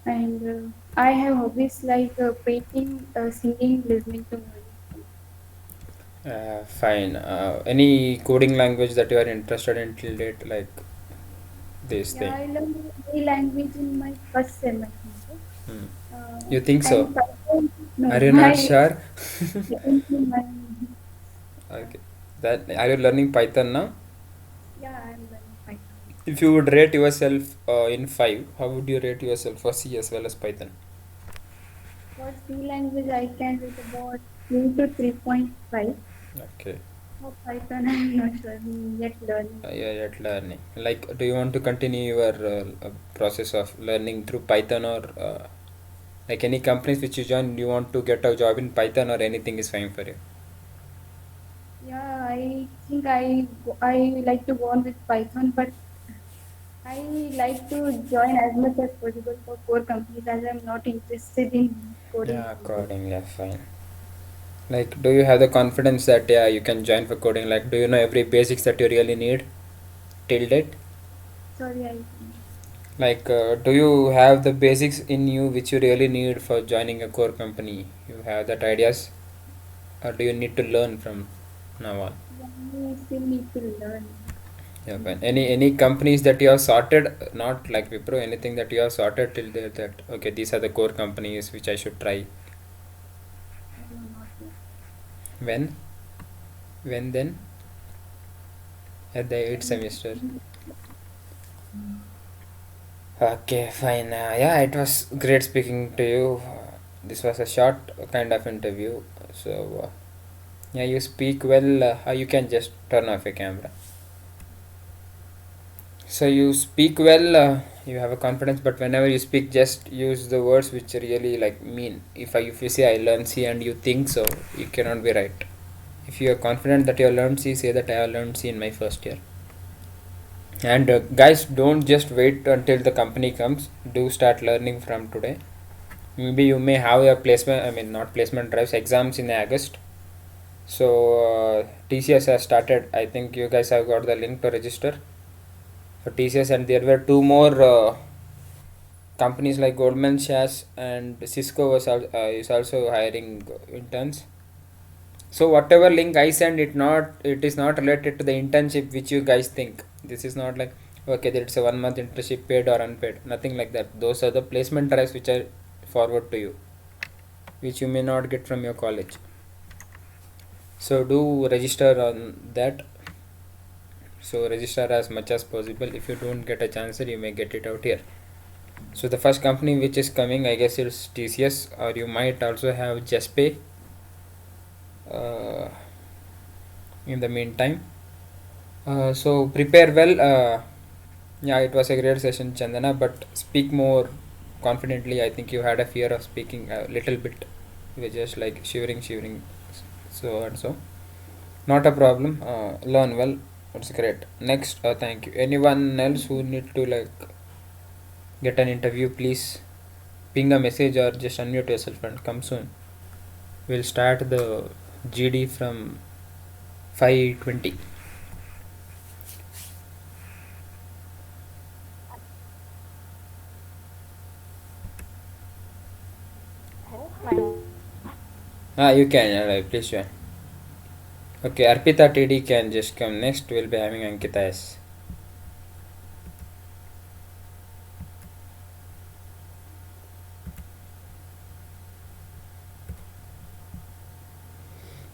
And I have hobbies like painting, singing, listening to music. Fine. Any coding language that you are interested in till date, like this Yeah, thing? I learned a language in my first sem, I think so. Hmm. Uh, You think so? and Python, Are no, you not sure? in my, Okay. That are you learning Python now? yeah, I'm learning Python. If you would rate yourself in five, how would you rate yourself for C as well as Python? For C language, I can rate about 3 to 3.5. Okay. For Python, I'm not sure. I'm yet learning. Yeah, yet learning. Like, do you want to continue your process of learning through Python or like any companies which you join? You want to get a job in Python or anything is fine for you? Yeah, I think I like to go on with Python, but I like to join as much as possible for core companies as I'm not interested in coding Yeah, language. coding. Yeah, fine. Like, do you have the confidence that yeah you can join for coding? Like, do you know every basics that you really need till date? Sorry, I Like, do you have the basics in you which you really need for joining a core company? You have that ideas, or do you need to learn from now on? yeah, I still need to learn. Yeah, Need fine. to learn. Any companies that you have sorted, not like Wipro, anything that you have sorted till there that okay, these are the core companies which I should try. No, not yet. When? When then? At the eighth And semester. Okay, fine. Yeah, it was great speaking to you. This was a short kind of interview. So, yeah, you speak well. You can just turn off your camera. So, you speak well. You have a confidence, but whenever you speak, just use the words which really like mean. If you say I learn C and you think so, you cannot be right. If you are confident that you have learned C, say that I have learned C in my first year. And guys, don't just wait until the company comes. Do start learning from today. Maybe you may have your placement, I mean, not placement drives, exams in August. So, TCS has started. I think you guys have got the link to register for TCS, and there were two more companies like Goldman Sachs and Cisco is also hiring interns. So whatever link I send, it is not related to the internship which you guys think. This is not like okay, that it's a 1 month internship paid or unpaid. Nothing like that. Those are the placement drives which I forward to you, which you may not get from your college. So do register on that. So register as much as possible. If you don't get a chance, you may get it out here. So the first company which is coming, I guess it's TCS, or you might also have JustPay. Uh, in the meantime, so prepare well. Yeah, it was a great session, Chandana. But speak more confidently. I think you had a fear of speaking a little bit. You were just like shivering, so and so. Not a problem. Learn well. It's great. Next, thank you. Anyone else who need to like get an interview, please ping a message or just unmute yourself and come soon. We'll start the GD from 5:20. You can. Please join. Okay, Arpita TD can just come next. We'll be having Ankita S.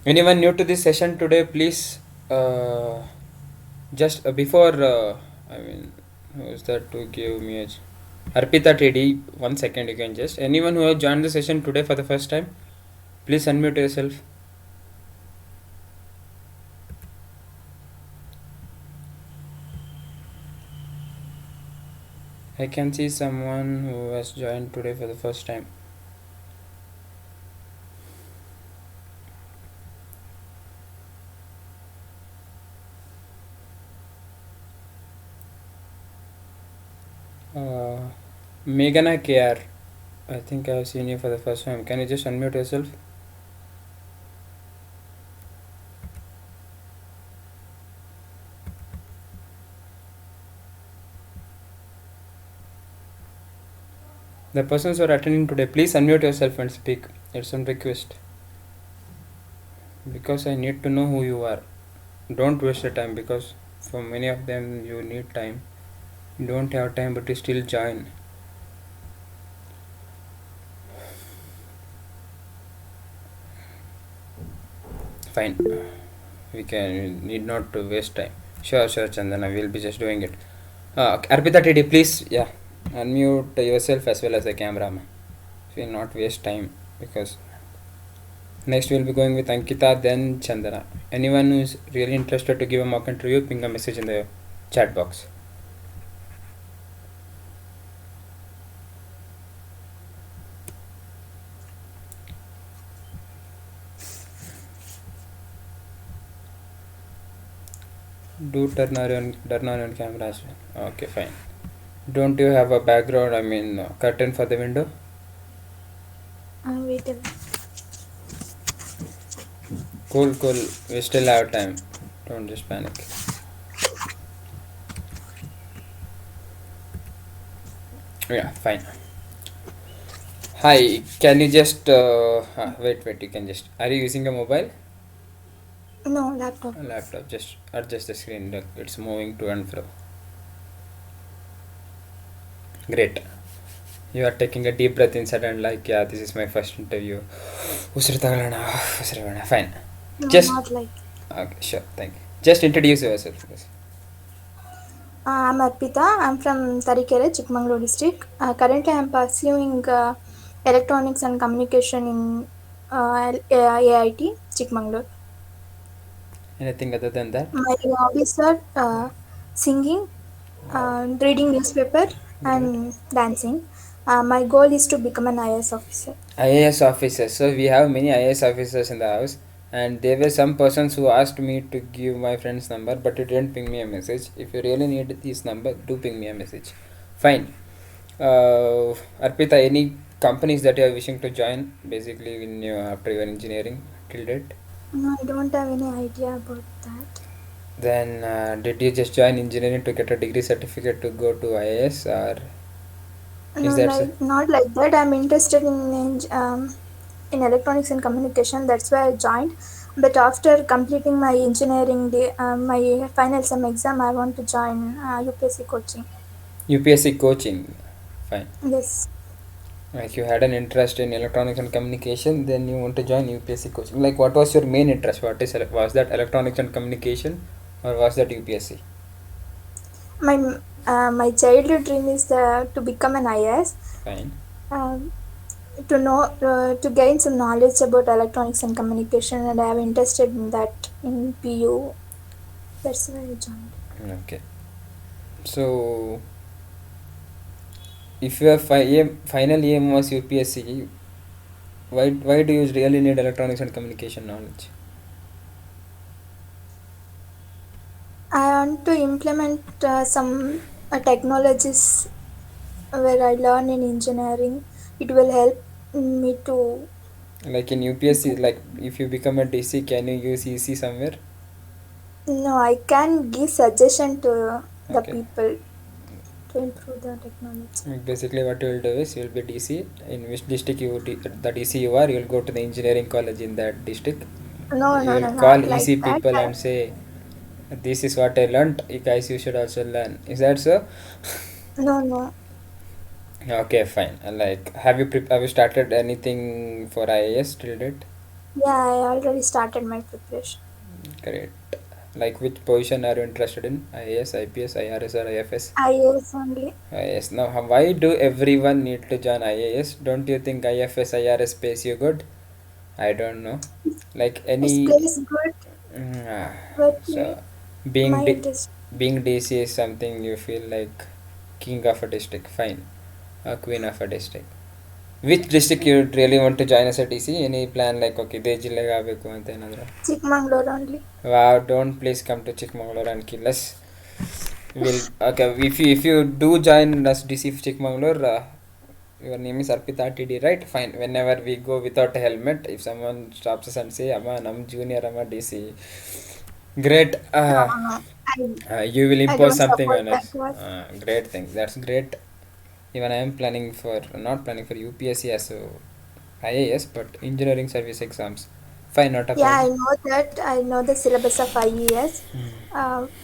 Anyone new to this session today, please. Just before, I mean, who's that to give me a. Arpita TD, 1 second, you can just. Anyone who has joined the session today for the first time, please unmute yourself. I can see someone who has joined today for the first time. Uh, Meghana KR. I think I have seen you for the first time. Can you just unmute yourself? The persons who are attending today, please unmute yourself and speak. It's some request. Because I need to know who you are. Don't waste your time because for many of them you need time. You don't have time but you still join. Fine. We need not to waste time. Sure, Chandana. We'll be just doing it. Arpita TD, please, yeah, unmute yourself as well as the cameraman. We'll not waste time because next we'll be going with Ankita, then Chandana. Anyone who is really interested to give a mock interview, ping a message in the chat box. Do turn on your camera as well. Okay, fine. Don't you have a background? I mean, curtain for the window? Wait a minute. Cool. We still have time. Don't just panic. Yeah, fine. Hi, can you just wait? You can just. Are you using a mobile? No, laptop. A laptop. Just adjust the screen. Look, it's moving to and fro. Great. You are taking a deep breath inside and like, yeah, this is my first interview. ಉಸಿರು ತಗೊಳ್ಳೋಣ ಉಸಿರು ಬೇಡ. Fine. No, Just not like. okay, sure. Thank you. Just introduce yourself, please. I'm Arpita. I'm from Tarikere, Chikmagalur district. Currently, I'm pursuing electronics and communication in AIT, Chikmagalur. Anything other than that? My hobbies are singing, reading newspaper, and dancing. My goal is to become an IAS officer. IAS officers. So we have many IAS officers in the house, and there were some persons who asked me to give my friend's number, but you didn't ping me a message. If you really need this number, do ping me a message. Fine. Arpita, any companies that you are wishing to join, basically in your, after your engineering till date? No, I don't have any idea about that. Then did you just join engineering to get a degree certificate to go to IAS, or No, is that not like that. I'm interested in electronics and communication. That's why I joined. But after completing my engineering, my final sem exam, I want to join UPSC coaching. UPSC coaching? Fine. Yes. Like you had an interest in electronics and communication, then you want to join UPSC coaching. Like what was your main interest? Was that electronics and communication, or was that UPSC? My childhood dream is to become an IAS. Fine. To know to gain some knowledge about electronics and communication, and I am interested in that in PU. That's why I joined. Okay. So if your final aim was UPSC, why do you really need electronics and communication knowledge? I want to implement some technologies where I learn in engineering. It will help me to. Like in UPSC, like if you become a DC, can you use EC somewhere? No, I can give suggestion to the Okay. people to improve the technology. Basically, what you will do is you will be DC. In which district the DC you are, you will go to the engineering college in that district. No, You will not call like EC that. people and say, "This is what I learnt. You guys, you should also learn." Is that so? No. Okay, fine. Like, have you started anything for IAS till date? Yeah, I already started my preparation. Great. Like, which position are you interested in? IAS, IPS, IRS, or IFS? IAS only. IAS. Now, why do everyone need to join IAS? Don't you think IFS, IRS pays you good? I don't know. Like any. It plays good, but So, being my D- interest. being DC is something you feel like king of a district. Fine, a queen of a district. Which district you really want to join as a DC? Any plan like okay, ಇದೇ ಜಿಲ್ಲೆಗೆ ಆಗಬೇಕು ಅಂತ ಏನಾದರೂ? Chikmagalur only. Wow! Don't please come to Chikmagalur and kill us. Will okay if you do join us DC Chikmagalur, your name is Arpita TD, right? Fine. Whenever we go without a helmet, if someone stops us and say, "Amma, nam junior, Amma DC," great. I You will I impose don't something support on us. that one. Great thing. That's great. Even I am planning for not planning for UPSC as a IAS, but engineering service exams. Fine, not a Yeah, I problem. know that. I know the syllabus of IES,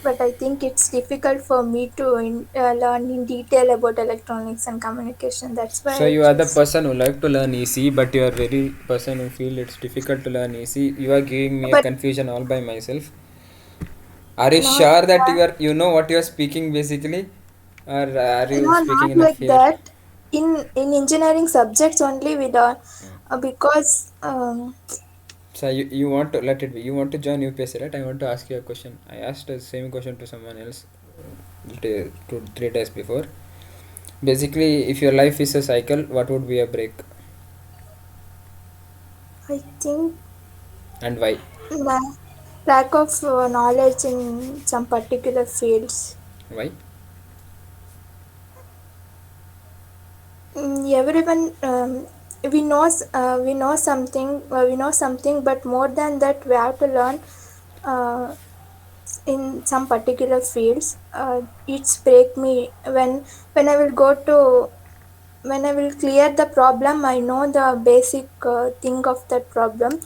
but I think it's difficult for me to learn in detail about electronics and communication. That's So why I you are the choose. person who like to learn EC, but you are very person who feel it's difficult to learn EC. You are giving me a But confusion all by myself. Are you not, sure that you know what you are speaking basically, or are you no, speaking not in a like fear? that. In engineering subjects only we learn because So you want to let it be. You want to join UPSC, right? I want to ask you a question. I asked the same question to someone else 3 days before. Basically, if your life is a cycle, what would be a break I think and why? la- lack of knowledge in some particular fields. Why? Everyone we know something, but more than that we have to learn uh, in some particular fields. It's break me when I will go to when I will clear the problem. I know the basic thing of that problem.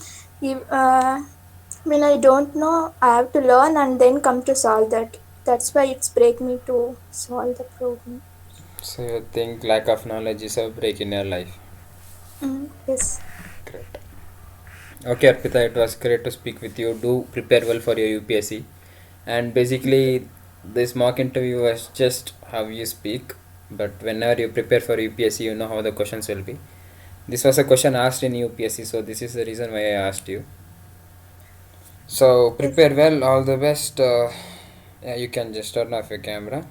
When I don't know, I have to learn and then come to solve that. That's why it's break me to solve the problem. So you think lack of knowledge is a break in your life? Yes. Great. Okay, Arpita, it was great to speak with you. Do prepare well for your UPSC. And basically, this mock interview was just how you speak. But whenever you prepare for UPSC, you know how the questions will be. This was a question asked in UPSC, so this is the reason why I asked you. So Yes. prepare well. All the best. Yeah, you can just turn off your camera.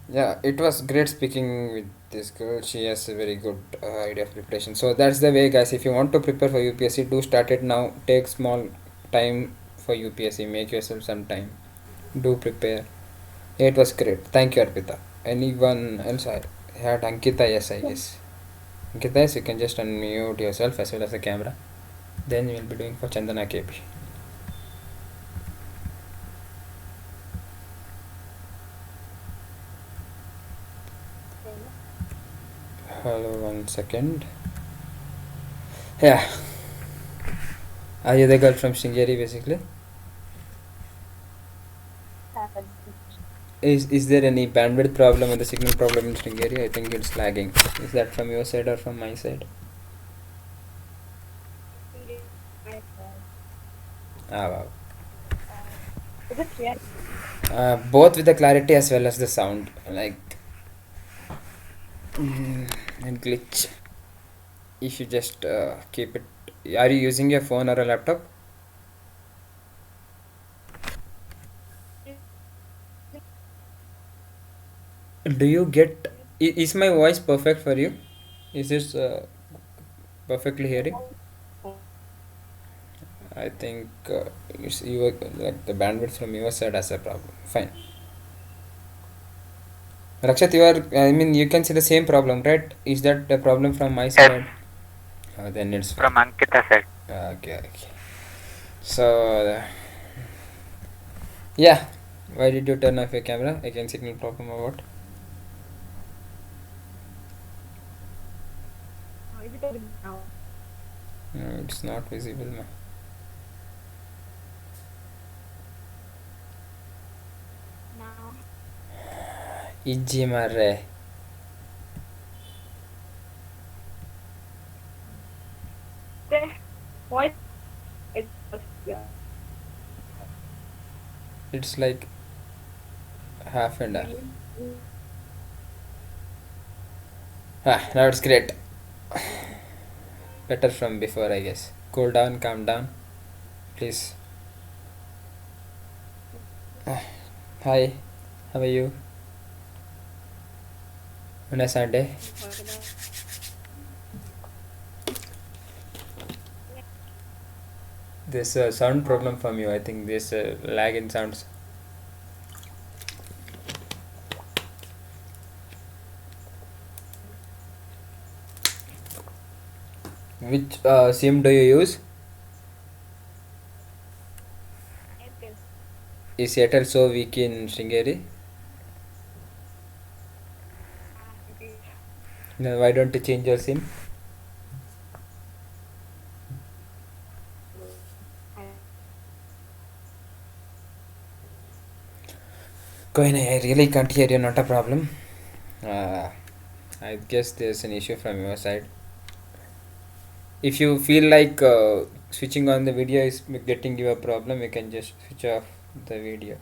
Yeah, it was great speaking with this girl. She has a very good idea of preparation. So that's the way, guys. If you want to prepare for UPSC, do start it now. Take small time for UPSC. Make yourself some time. Do prepare. Yeah, it was great. Thank you, Arpita. Anyone else? I had Ankita. Yes, I guess. Ankita, yes, you can just unmute yourself as well as the camera. Then we will be doing for Chandana KP. Hello, 1 second. Yeah. Are you the girl from Sringeri basically? Is there any bandwidth problem or the signal problem in Sringeri? I think it's lagging. Is that from your side or from my side? Ah, wow. Both with the clarity as well as the sound. Like, and glitch. If you just keep it. Are you using your phone or a laptop? Do you get. Is my voice perfect for you? Is this perfectly hearing? I think like the bandwidth from your side has a problem. Fine. Rakshat, you are. I mean, you can see the same problem, right? Is that the problem from my Yes, side? Then it's fine. from Ankita side. Okay, okay. So, yeah. Why did you turn off your camera? Again, signal problem or what? No, it's not visible, ma. Iji marre. It's like half and half. Ah, now it's great. Better from before, I guess. Cool down, calm down, please. Ah, hi, how are you? On a Sunday. There's a sound problem from you. I think there's a lag in sounds. Which SIM do you use? Is Airtel so weak in Sringeri? Then why don't you change your SIM? कोई नहीं, I really can't hear you, not a problem. I guess there's an issue from your side. If you feel like switching on the video is getting you a problem, you can just switch off the video.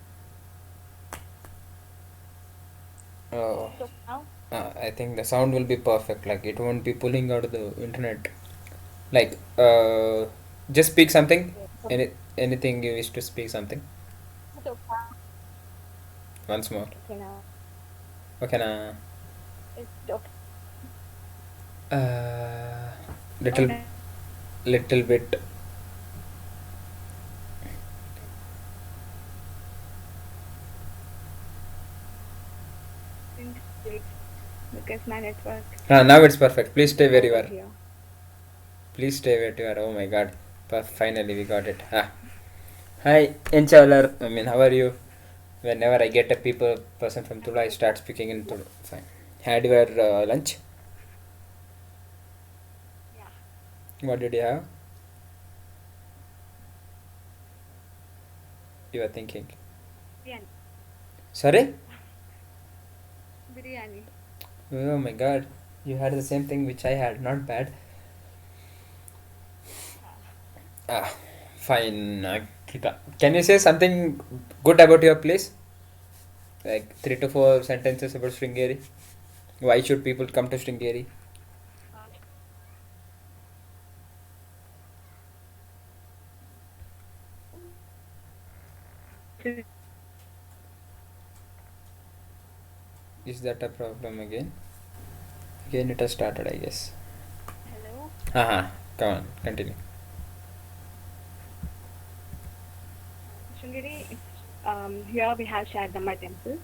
Oh, So now, I think the sound will be perfect. Like it won't be pulling out the internet. Like just speak something. Anything you wish to speak something. so Once more. okay now. Okay, na. It's okay. Uh, little bit. Because my network Now it's perfect. Please stay where you over are. here. Please stay where you are. Oh my god. Finally we got it. Hi, Enchalar. I mean, how are you? Whenever I get a person from Tula, I start speaking in Tulu. Fine. Had your lunch? Yeah. What did you have? You are thinking. Biryani. Sorry? Biryani. Oh my god. You had the same thing which I had. Not bad. Fine. Can you say something good about your place? Like 3 to 4 sentences about Sringeri. Why should people come to Sringeri? Is that a problem again? Again it has started, I guess. Hello. Come on, continue. Sringeri, here we have Sharadamma temple,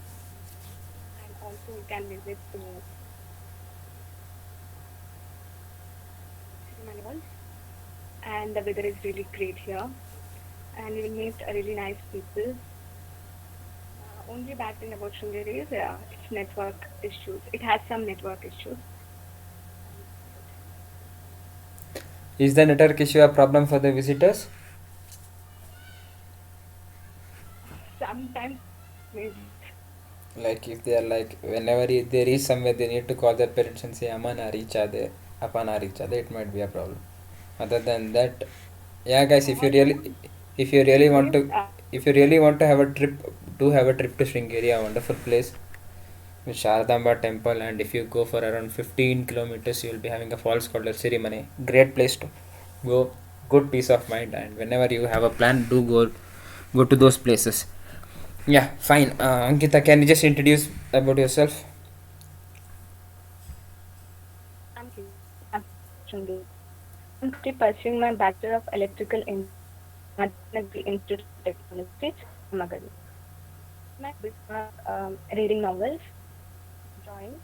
and also you can visit to Srimangal. And the weather is really great here, and you will meet really nice people. Only bad thing about Sringeri is its network issues. It has some network issues. Is the network issue a problem for the visitors? Sometimes maybe. Like if they are like, whenever they reach somewhere, they need to call their parents and say, Amma na reach ade, Appa na reach ade, it might be a problem. Other than that, yeah guys, if you really want to, if you really want to have a trip, do have a trip to Sringeri, a wonderful place with Sharadamba temple, and if you go for around 15 kilometers, you will be having a falls called Sirimane. Great place to go, good peace of mind, and whenever you have a plan, do go to those places. Yeah, fine. Ankita, can you just introduce about yourself? I'm Sringeri. I'm still pursuing my Bachelor of Electrical Engineering at the Institute of Technology, Magadi. My hobbies are reading novels, drawing.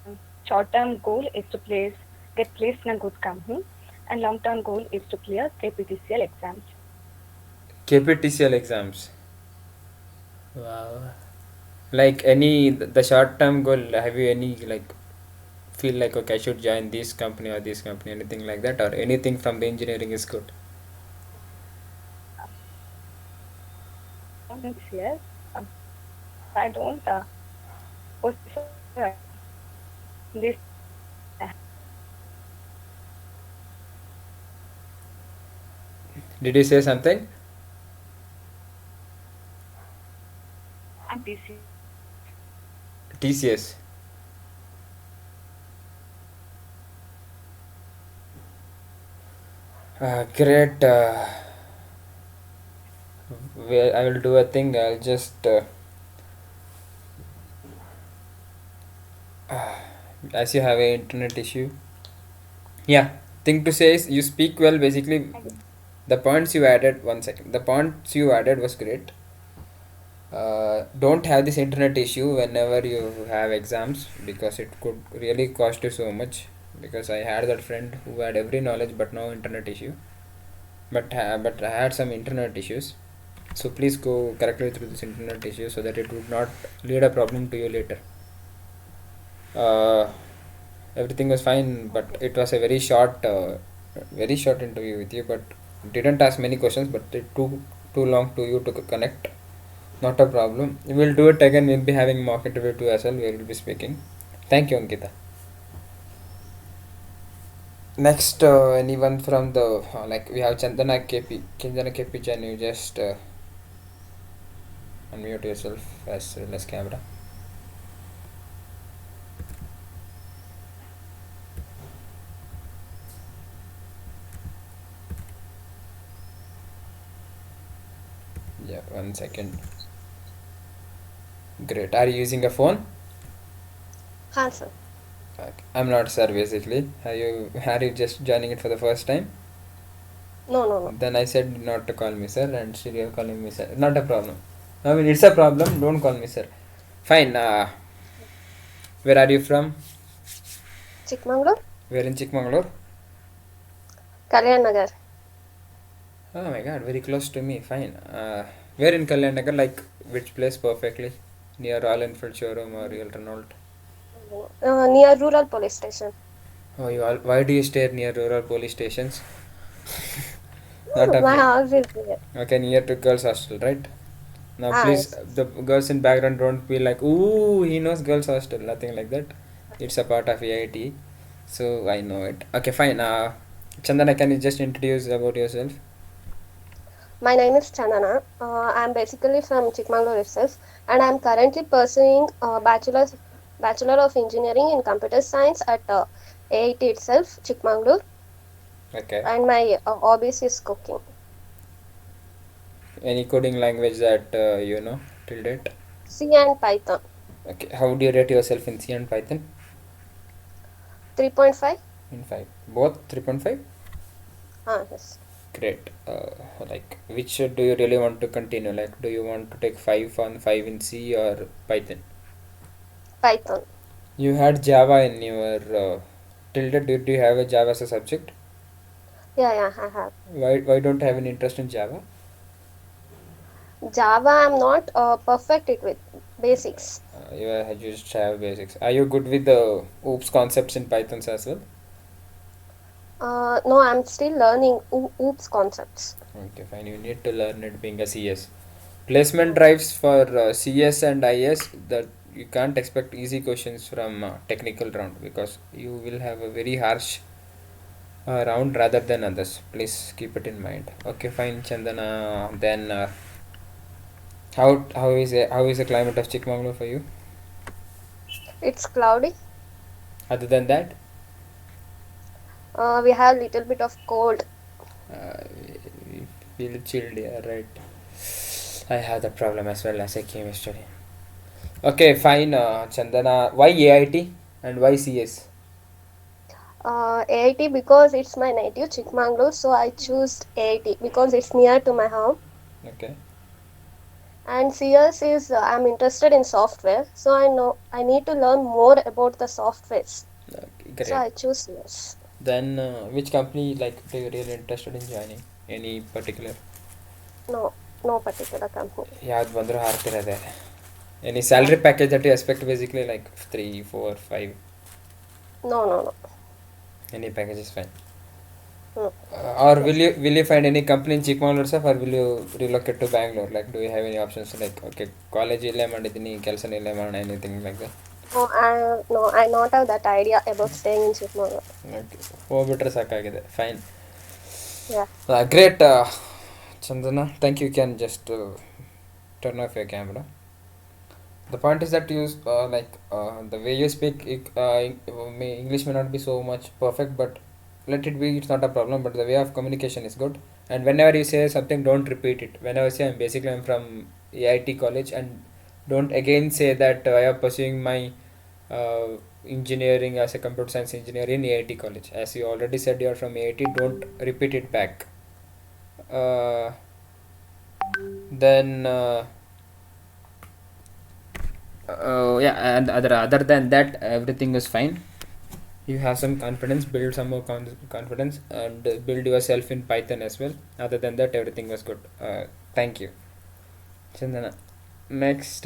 And, short-term goal is to get placed in a good company, and long-term goal is to clear KPTCL exams. KPTCL exams. Wow. Like the short term goal, have you any like feel like, okay, I should join this company or this company, anything like that, or anything from the engineering is good? This year, I don't post this. Did you say something? I'm busy. TCS. Great. I will do a thing. I'll just as you have a internet issue. Yeah, thing to say is you speak well. Basically, the points you added. 1 second. The points you added was great. Don't have this internet issue whenever you have exams, because it could really cost you so much. Because I had that friend who had every knowledge but no internet issue. But I had some internet issues. So please go correctly through this internet issue so that it would not lead a problem to you later. Uh, Everything was fine, but it was a very short interview with you. But didn't ask many questions, but it took too long to you to connect. Not a problem. We'll do it again. We'll be having mock interview too as well. We will be speaking. Thank you, Ankita. Next, anyone from the like we have Chandana KP. Can you just unmute yourself as well as camera? Yeah, 1 second. Great. Are you using a phone? हाँ sir. Okay. I'm not sir. Basically, are you just joining it for the first time? No. Then I said not to call me sir, and still you're calling me sir. Not a problem. I mean, it's a problem. Don't call me sir. Fine. Where are you from? Chikmagalur, Where in Chikmagalur? Kalyan Nagar. Oh my god, very close to me. Fine. Where in Kalyan Nagar? Like which place perfectly? Near Royal Enfield showroom or Real Renault? Near rural police station. Oh, why do you stay near rural police stations? Not a My pro- house is there. Okay, near to girls' hostel, right? Now, please, Yes. the girls in background don't be like, ooh, he knows girls' hostel. Nothing like that. It's a part of AIT, so I know it. Okay, fine. Chandana, can you just introduce about yourself? My name is Chandana. I'm basically from Chikmagalur itself, and I'm currently pursuing Bachelor of Engineering in Computer Science at AIT itself, Chikmagalur, Okay. and my hobbies is cooking. Any coding language that you know till date? C and Python. Okay. How do you rate yourself in C and Python? 3.5. In 5. Both 3.5? Yes. Great. Like, which do you really want to continue? Like, do you want to take 5 on 5 in C or Python? Python. You had Java in your tilde. Did you have a Java as a subject? Yeah, I have. Why don't you have any interest in Java? Java, I'm not perfect it with basics. You just have basics. Are you good with the OOPS concepts in Python as well? No, I'm still learning OOPS concepts. Okay, fine. You need to learn it being a CS. Placement drives for CS and IS, that you can't expect easy questions from technical round, because you will have a very harsh round rather than others. Please keep it in mind. Okay, fine, Chandana. Then how is the climate of Chikmagalur for you? It's cloudy. Other than that, We have little bit of cold. we feel chilled. Yeah, right. I have that problem as well as I came yesterday. Okay, fine, Chandana. Why AIT and why CS? AIT because it's my native Chikmagalur, so I choose AIT because it's near to my home. Okay. And CS is I'm interested in software, so I know I need to learn more about the softwares. Okay, great. So I choose CS. Then, which company like do you really interested in joining? Any particular? No particular company. ಯಾವ್ದು ಬಂದರೂ ಹಾರ್ತಿರೋದೆ. Any salary package that you expect, basically like 3, 4, 5? No. Any package is fine. No. Or will you find any company in Chikmagalur itself, or will you relocate to Bangalore? Like, do you have any options like, okay, college ಇಲ್ಲೇ ಮಾಡಿದ್ದೀನಿ, ಕೆಲಸ ಇಲ್ಲೇ ಮಾಡೋಣ, anything like that? No, I not have that idea about staying in Chikmagalur. Okay, ಹೋಗ್ಬಿಟ್ರೆ ಸಾಕಾಗಿದೆ. Fine. Yeah. Great, Chandana. Thank you. You can just turn off your camera. The point is that you the way you speak, English may not be so much perfect, but let it be. It's not a problem. But the way of communication is good. And whenever you say something, don't repeat it. Whenever you say I'm from AIT college, and don't again say that I am pursuing my uh, engineering as a computer science engineer in AIT college. As you already said, you are from AIT. Don't repeat it back. Then. Yeah, and other than that, everything is fine. You have some confidence, build some more confidence, and build yourself in Python as well. Other than that, everything was good. Thank you, Chandana. Next,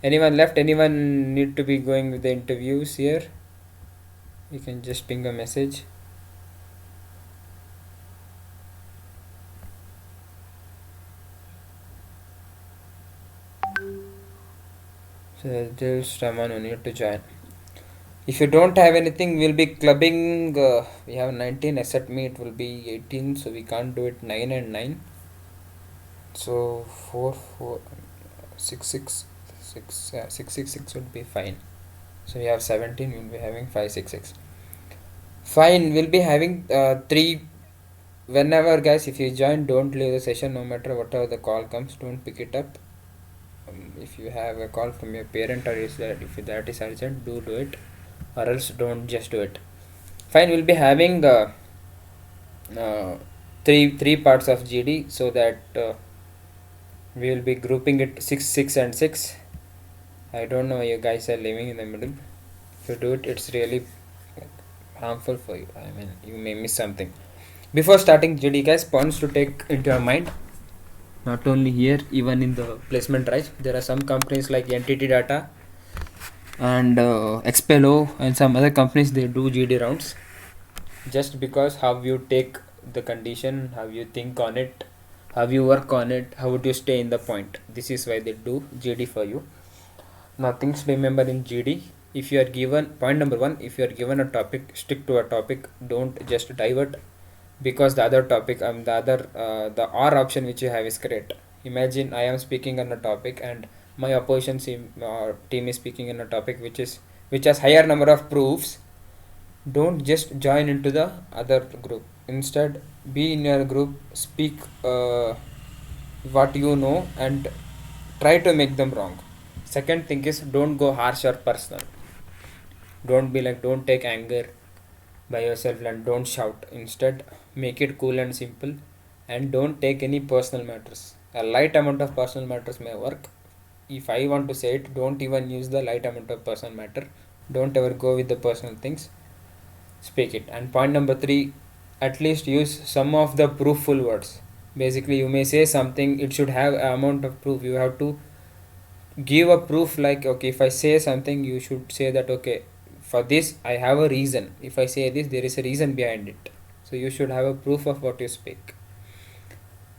Anyone left? Anyone need to be going with the interviews here? You can just ping a message. So there's someone who need to join. If you don't have anything, we'll be clubbing. We have 19. Except me, it will be 18. So we can't do it 9 and 9. So 4, 4, 6, 6, 6, 6, 6, 6 would be fine. So we have 17. We'll be having 5, 6, 6. Fine. We'll be having 3. Whenever, guys, if you join, don't leave the session. No matter whatever the call comes, don't pick it up. If you have a call from your parent or if that is urgent, do it, or else don't just do it. Fine. We'll be having three parts of GD, so that we will be grouping it 6, 6 and 6. I don't know, you guys are living in the middle. If you do it, it's really harmful for you. I mean, you may miss something. Before starting GD, guys, points to take into your mind. Not only here, even in the placement drive, there are some companies like NTT Data and Expelo and some other companies, they do GD rounds. Just because how you take the condition, how you think on it, how you work on it, how would you stay in the point. This is why they do GD for you. Now things to remember in GD. If you are given, point number 1, if you are given a topic, stick to a topic. Don't just divert because the other topic, the R option which you have is correct. Imagine I am speaking on a topic and my opposition team is speaking on a topic which has higher number of proofs. Don't just join into the other group. Instead, be in your group, speak what you know and try to make them wrong. Second thing is, don't go harsh or personal. Don't be like, don't take anger by yourself and don't shout. Instead, make it cool and simple, and don't take any personal matters. A light amount of personal matters may work. If I want to say it, don't even use the light amount of personal matter. Don't ever go with the personal things. Speak it. And point number 3, at least use some of the proofful words. Basically, you may say something, it should have an amount of proof. You have to give a proof, like, okay, if I say something, you should say that, okay, for this I have a reason. If I say this, there is a reason behind it. So you should have a proof of what you speak.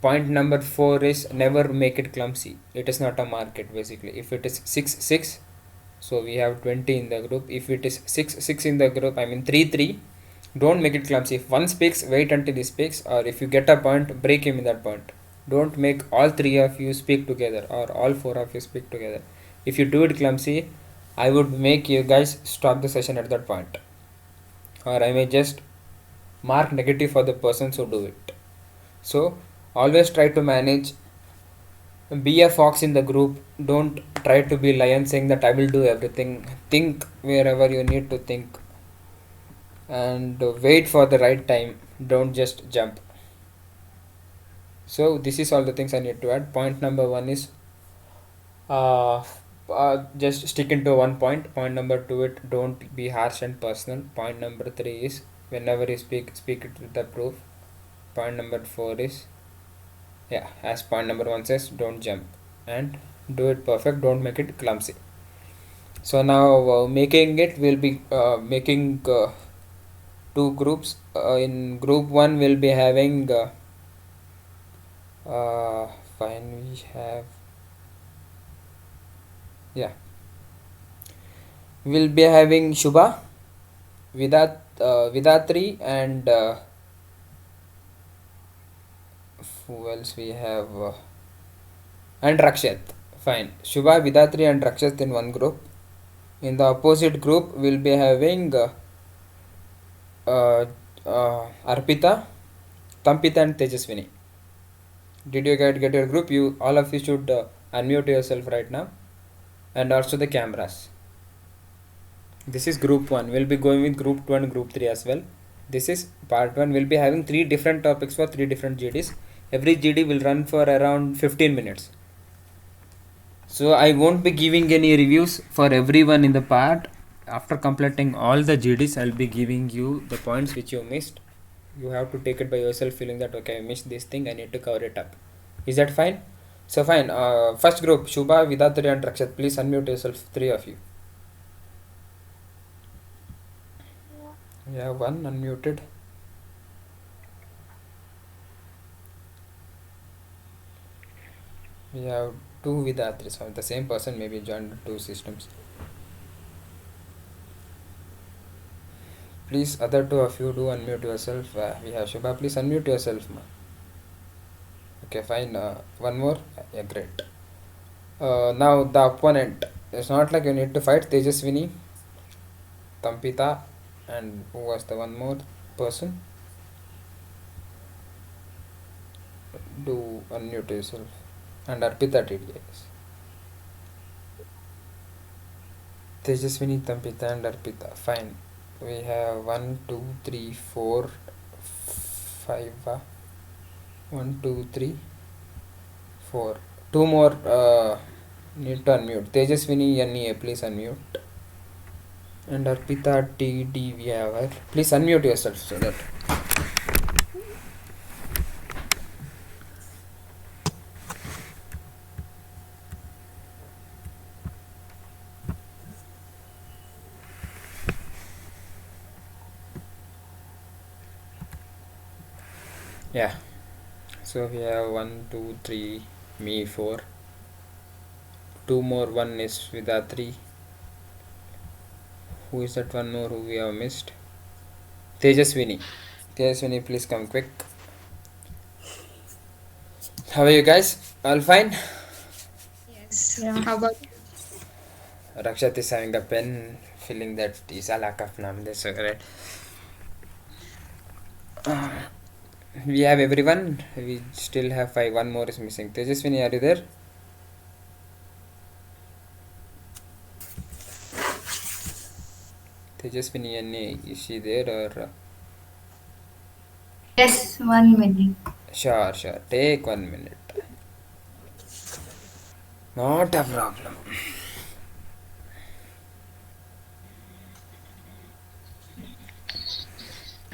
Point number 4 is, never make it clumsy. It is not a market. Basically, if it is 6, 6, so we have 20 in the group. If it is 6, 6 in the group, I mean 3, 3, don't make it clumsy. If one speaks, wait until he speaks, or if you get a point, break him in that point. Don't make all 3 of you speak together or all 4 of you speak together. If you do it clumsy, I would make you guys stop the session at that point, or I may just mark negative for the persons who do it. So always try to manage. Be a fox in the group. Don't try to be lion saying that I will do everything. Think wherever you need to think, and wait for the right time. Don't just jump. So this is all the things I need to add. Point number 1 is just stick into one point. Point number 2 is, don't be harsh and personal. Point number 3 is, whenever you speak it with the proof. Point number 4 is, as point number 1 says, don't jump and do it perfect. Don't make it clumsy. So now making it, will be making 2 groups. In group 1 we'll be having fine, we have, we'll be having Shubha, Vidatri, and who else we have, and Rakshat. Fine, Shubha, Vidatri and Rakshat in one group. In the opposite group we'll be having Arpita, Tampita and Tejaswini. Did you get your group? You all of you should unmute yourself right now, and also the cameras. This is group 1. We'll be going with group 2 and group 3 as well. This is part 1. We'll be having 3 different topics for 3 different GDs. Every GD will run for around 15 minutes. So I won't be giving any reviews for everyone in the part. After completing all the GDs, I'll be giving you the points which you missed. You have to take it by yourself, feeling that, okay, I missed this thing, I need to cover it up. Is that fine? So fine. First group, Shubha, Vidatri, and Rakshat. Please unmute yourself, three of you. Yeah, one unmuted. We have two Vidatri. So the same person maybe joined two systems. Please, other two of you do unmute yourself. We have Shubha. Please unmute yourself, ma. Okay, fine. One more. Yeah, great. Now the opponent. It's not like you need to fight Tejaswini, Tampita, and who was the one more person? Do unmute yourself. And Arpita did, yes. Tejaswini, Tampita, and Arpita. Fine. We have 1, 2, 3, 4, 5. 1, 2, 3, 4. Two more need to unmute. Tejaswini, NEA, please unmute. And Arpita, TD, we have her. Please unmute yourself so that. Yeah. So we have 1, 2, 3, me 4. Two more, one is Vidatri. Who is that one more who we have missed? Tejaswini. Tejaswini, please come quick. How are you guys? All fine? Yes. Yeah. How about Rakshat is having a pen, feeling that is a lack of numbness. So right. We have everyone. We still have 5. One more is missing. Tejaswini, are you there? Tejaswini, is she there or? yes, 1 minute. Sure. Take 1 minute. Not a problem.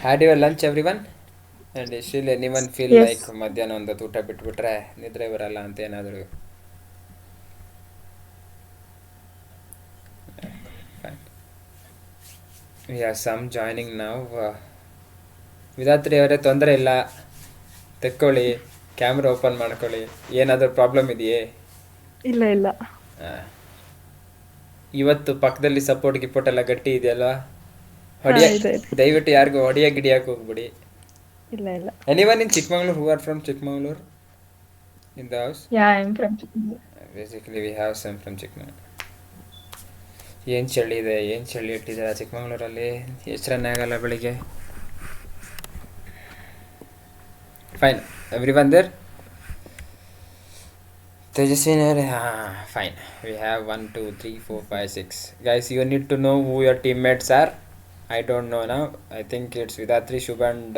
Had your lunch, everyone? And still anyone feel Yes. like ಮಧ್ಯಾಹ್ನ ಒಂದು ಊಟ ಬಿಟ್ಬಿಟ್ರೆ ನಿದ್ರೆ ಬರಲ್ಲ ಅಂತ ಏನಾದರೂ? Fine. We have some joining now. Vidhatri ಅವರೇ ತೊಂದರೆ ಇಲ್ಲ, ತೆಕ್ಕೊಳ್ಳಿ, ಕ್ಯಾಮ್ರಾ ಓಪನ್ ಮಾಡ್ಕೊಳ್ಳಿ. ಏನಾದರೂ ಪ್ರಾಬ್ಲಮ್ ಇದೆಯೇ? ಇಲ್ಲ. ಇವತ್ತು ಪಕ್ಕದಲ್ಲಿ ಸಪೋರ್ಟ್ ಗಿಪೋರ್ಟ್ ಎಲ್ಲ ಗಟ್ಟಿ ಇದೆಯಲ್ಲ? ದಯವಿಟ್ಟು ಯಾರಿಗೂ ಗಿಡಿಯಕ್ಕೆ ಹೋಗ್ಬಿಡಿ. ಇಲ್ಲ. Anyone in Chikmagalur who are from Chikmagalur in the house? Yeah, I'm from Chikmagalur. Basically we have some from Chikmagalur. ಏನು ಚಳಿ ಇದೆ, ಏನು ಚಳಿ ಇಟ್ಟಿದ್ದಾರೆ ಚಿಕ್ಕಮಗಳೂರಲ್ಲಿ, ಎಚ್ಚರನೇ ಆಗಲ್ಲ ಬೆಳಿಗ್ಗೆ. Fine, everyone there? Tejaswini, fine. We have 1, 2, 3, 4, 5, 6. Guys, you need to know who your teammates are. I don't know now. I think it's Vidatri, Shubha, and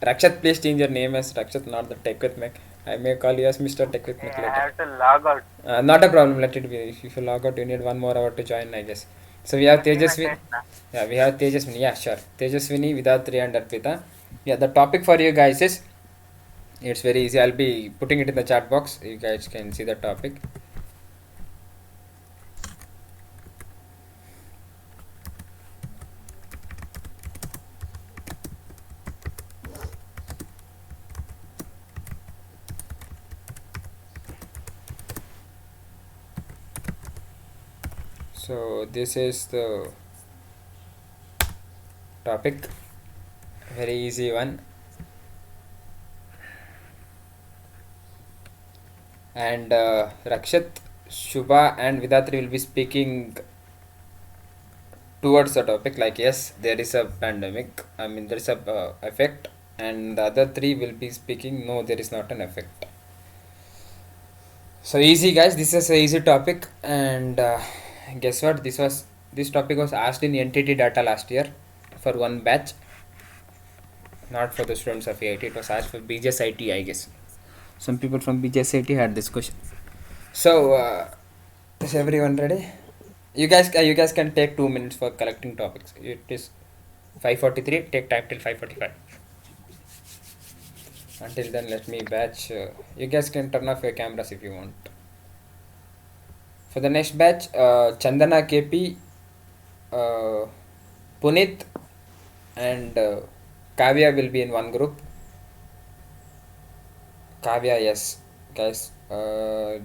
Rakshat. Please change your name as Rakshat, not the Tech with Mech. I may call you as Mr. Tech with Mech later. I have to log out. Not a problem. Let it be. If you log out, you need 1 more hour to join, I guess. So we have Tejaswini. Yeah, we have Tejaswini. Yeah, sure. Tejaswini, Vidatri, and Arpita. Yeah, the topic for you guys is, it's very easy. I'll be putting it in the chat box. You guys can see the topic. So this is the topic. Very easy one. And Rakshat, Shubha, and Vidatri will be speaking towards the topic. Like, yes, there is a pandemic. I mean, there is a effect, and the other 3 will be speaking. No, there is not an effect. So easy, guys. This is a easy topic, and guess what? This topic was asked in NTT Data last year for one batch, not for the students of AIT. It was asked for BGS IT, I guess. Some people from BGS IT had this question. So is everyone ready? You guys can take 2 minutes for collecting topics. It is 5:43. Take time till 5:45. Until then, let me batch. You guys can turn off your cameras if you want. For the next batch, Chandana KP, Punit, and Kavya will be in one group. Kavya, yes, guys.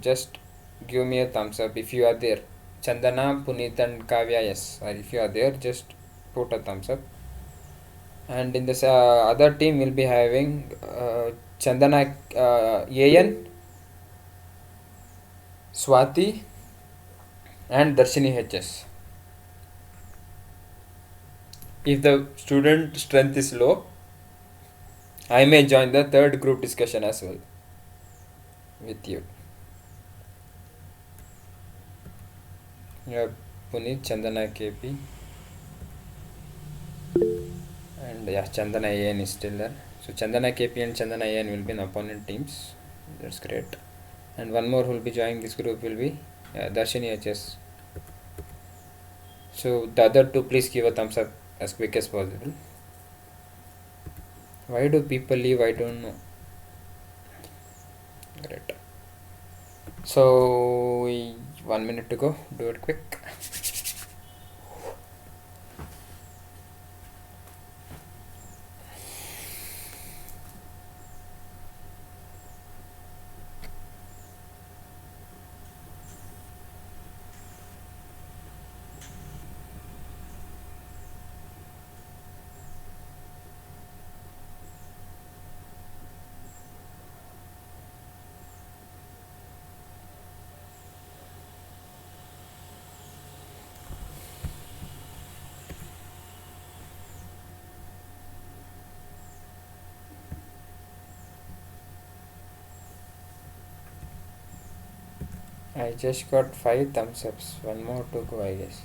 Just give me a thumbs up if you are there. Chandana, Punit, and Kavya, yes. If you are there, just put a thumbs up. And in this other team, we'll be having Chandana, Ayan, Swati, and Darshini HS. If the student strength is low, I may join the third group discussion as well with you. Yeah, Puneet, Chandana KP, and yeah, Chandana AN is still there. So Chandana KP and Chandana AN will be in opponent teams. That's great. And one more who will be joining this group will be Darshini HS. So the other two, please give a thumbs up as quick as possible. Why do people leave? I don't know. Great. So 1 minute to go. Do it quick. I just got 5 thumbs ups. One more to go, I guess.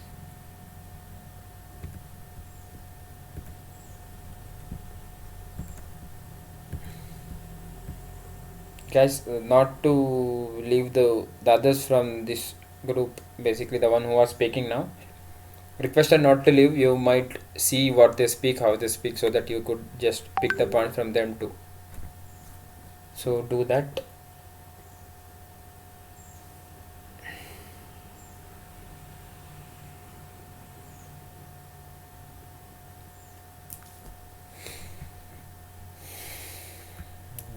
Guys, not to leave the others from this group, basically the one who was speaking now. Requested not to leave. You might see what they speak, how they speak, so that you could just pick the point from them too. So do that.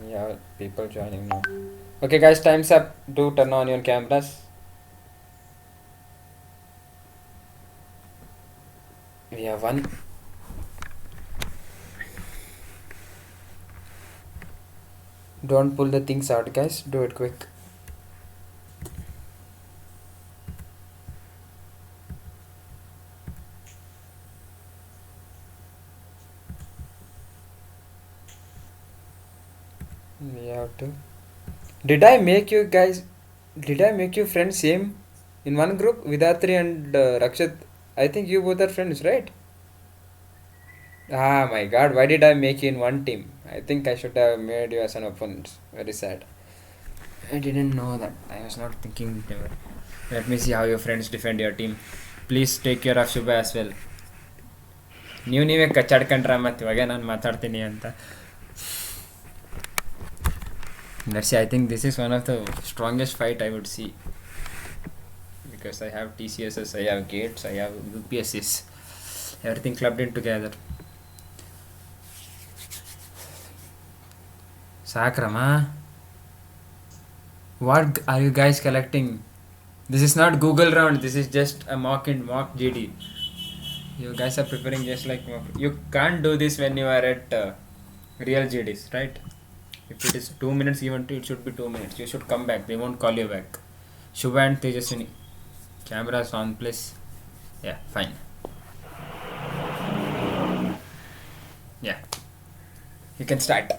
Yeah, people joining now. Okay, guys, time's up. Do turn on your cameras. We have one. Don't pull the things out, guys. Do it quick. We have to. Did I make you guys? Did I make you friends same in one group? Vidatri and Rakshat. I think you both are friends, right? Ah, my God! Why did I make you in one team? I think I should have made you as an opponent. Very sad. I didn't know that. I was not thinking. Let me see how your friends defend your team. Please take care of Shubha as well. ನೀವೇ ಕಚ್ಚಾಡ್ಕೊಂಡ್ರ ಮತ್ತು ಇವಾಗ ನಾನು ಮಾತಾಡ್ತೀನಿ ಅಂತ. Let's see, I think this is one of the strongest fight I would see. Because I have TCSs, I have gates, I have UPSs. Everything clubbed in together. Sakrama. What are you guys collecting? This is not Google round, this is just a mock GD. You guys are preparing just like mock. You can't do this when you are at real GDs, right? If it is 2 minutes given to, it should be 2 minutes. You should come back. They won't call you back. Shubha and Tejaswini. Cameras on, please. Yeah, fine. Yeah. You can start.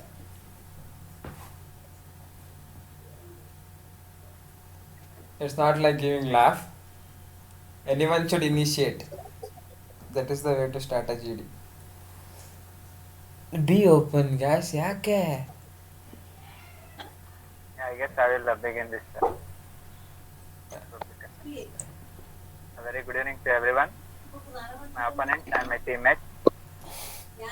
It's not like giving laugh. Anyone should initiate. That is the way to start a GD. Be open, guys. Yake? I guess I will begin this. A very good evening to everyone, my opponent and my teammates.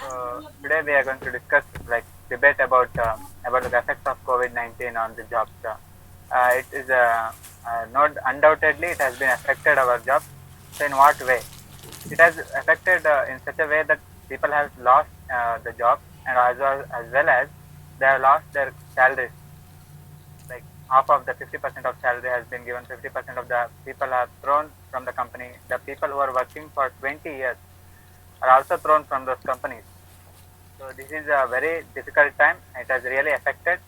So today we are going to discuss like debate about the effects of COVID-19 on the jobs. It is not undoubtedly it has been affected our jobs. So in what way? It has affected in such a way that people have lost the job, and as well as they have lost their salaries. Like half of the 50% of salary has been given. 50% of the people are thrown from the company. The people who are working for 20 years are also thrown from those companies. So this is a very difficult time. It has really affected.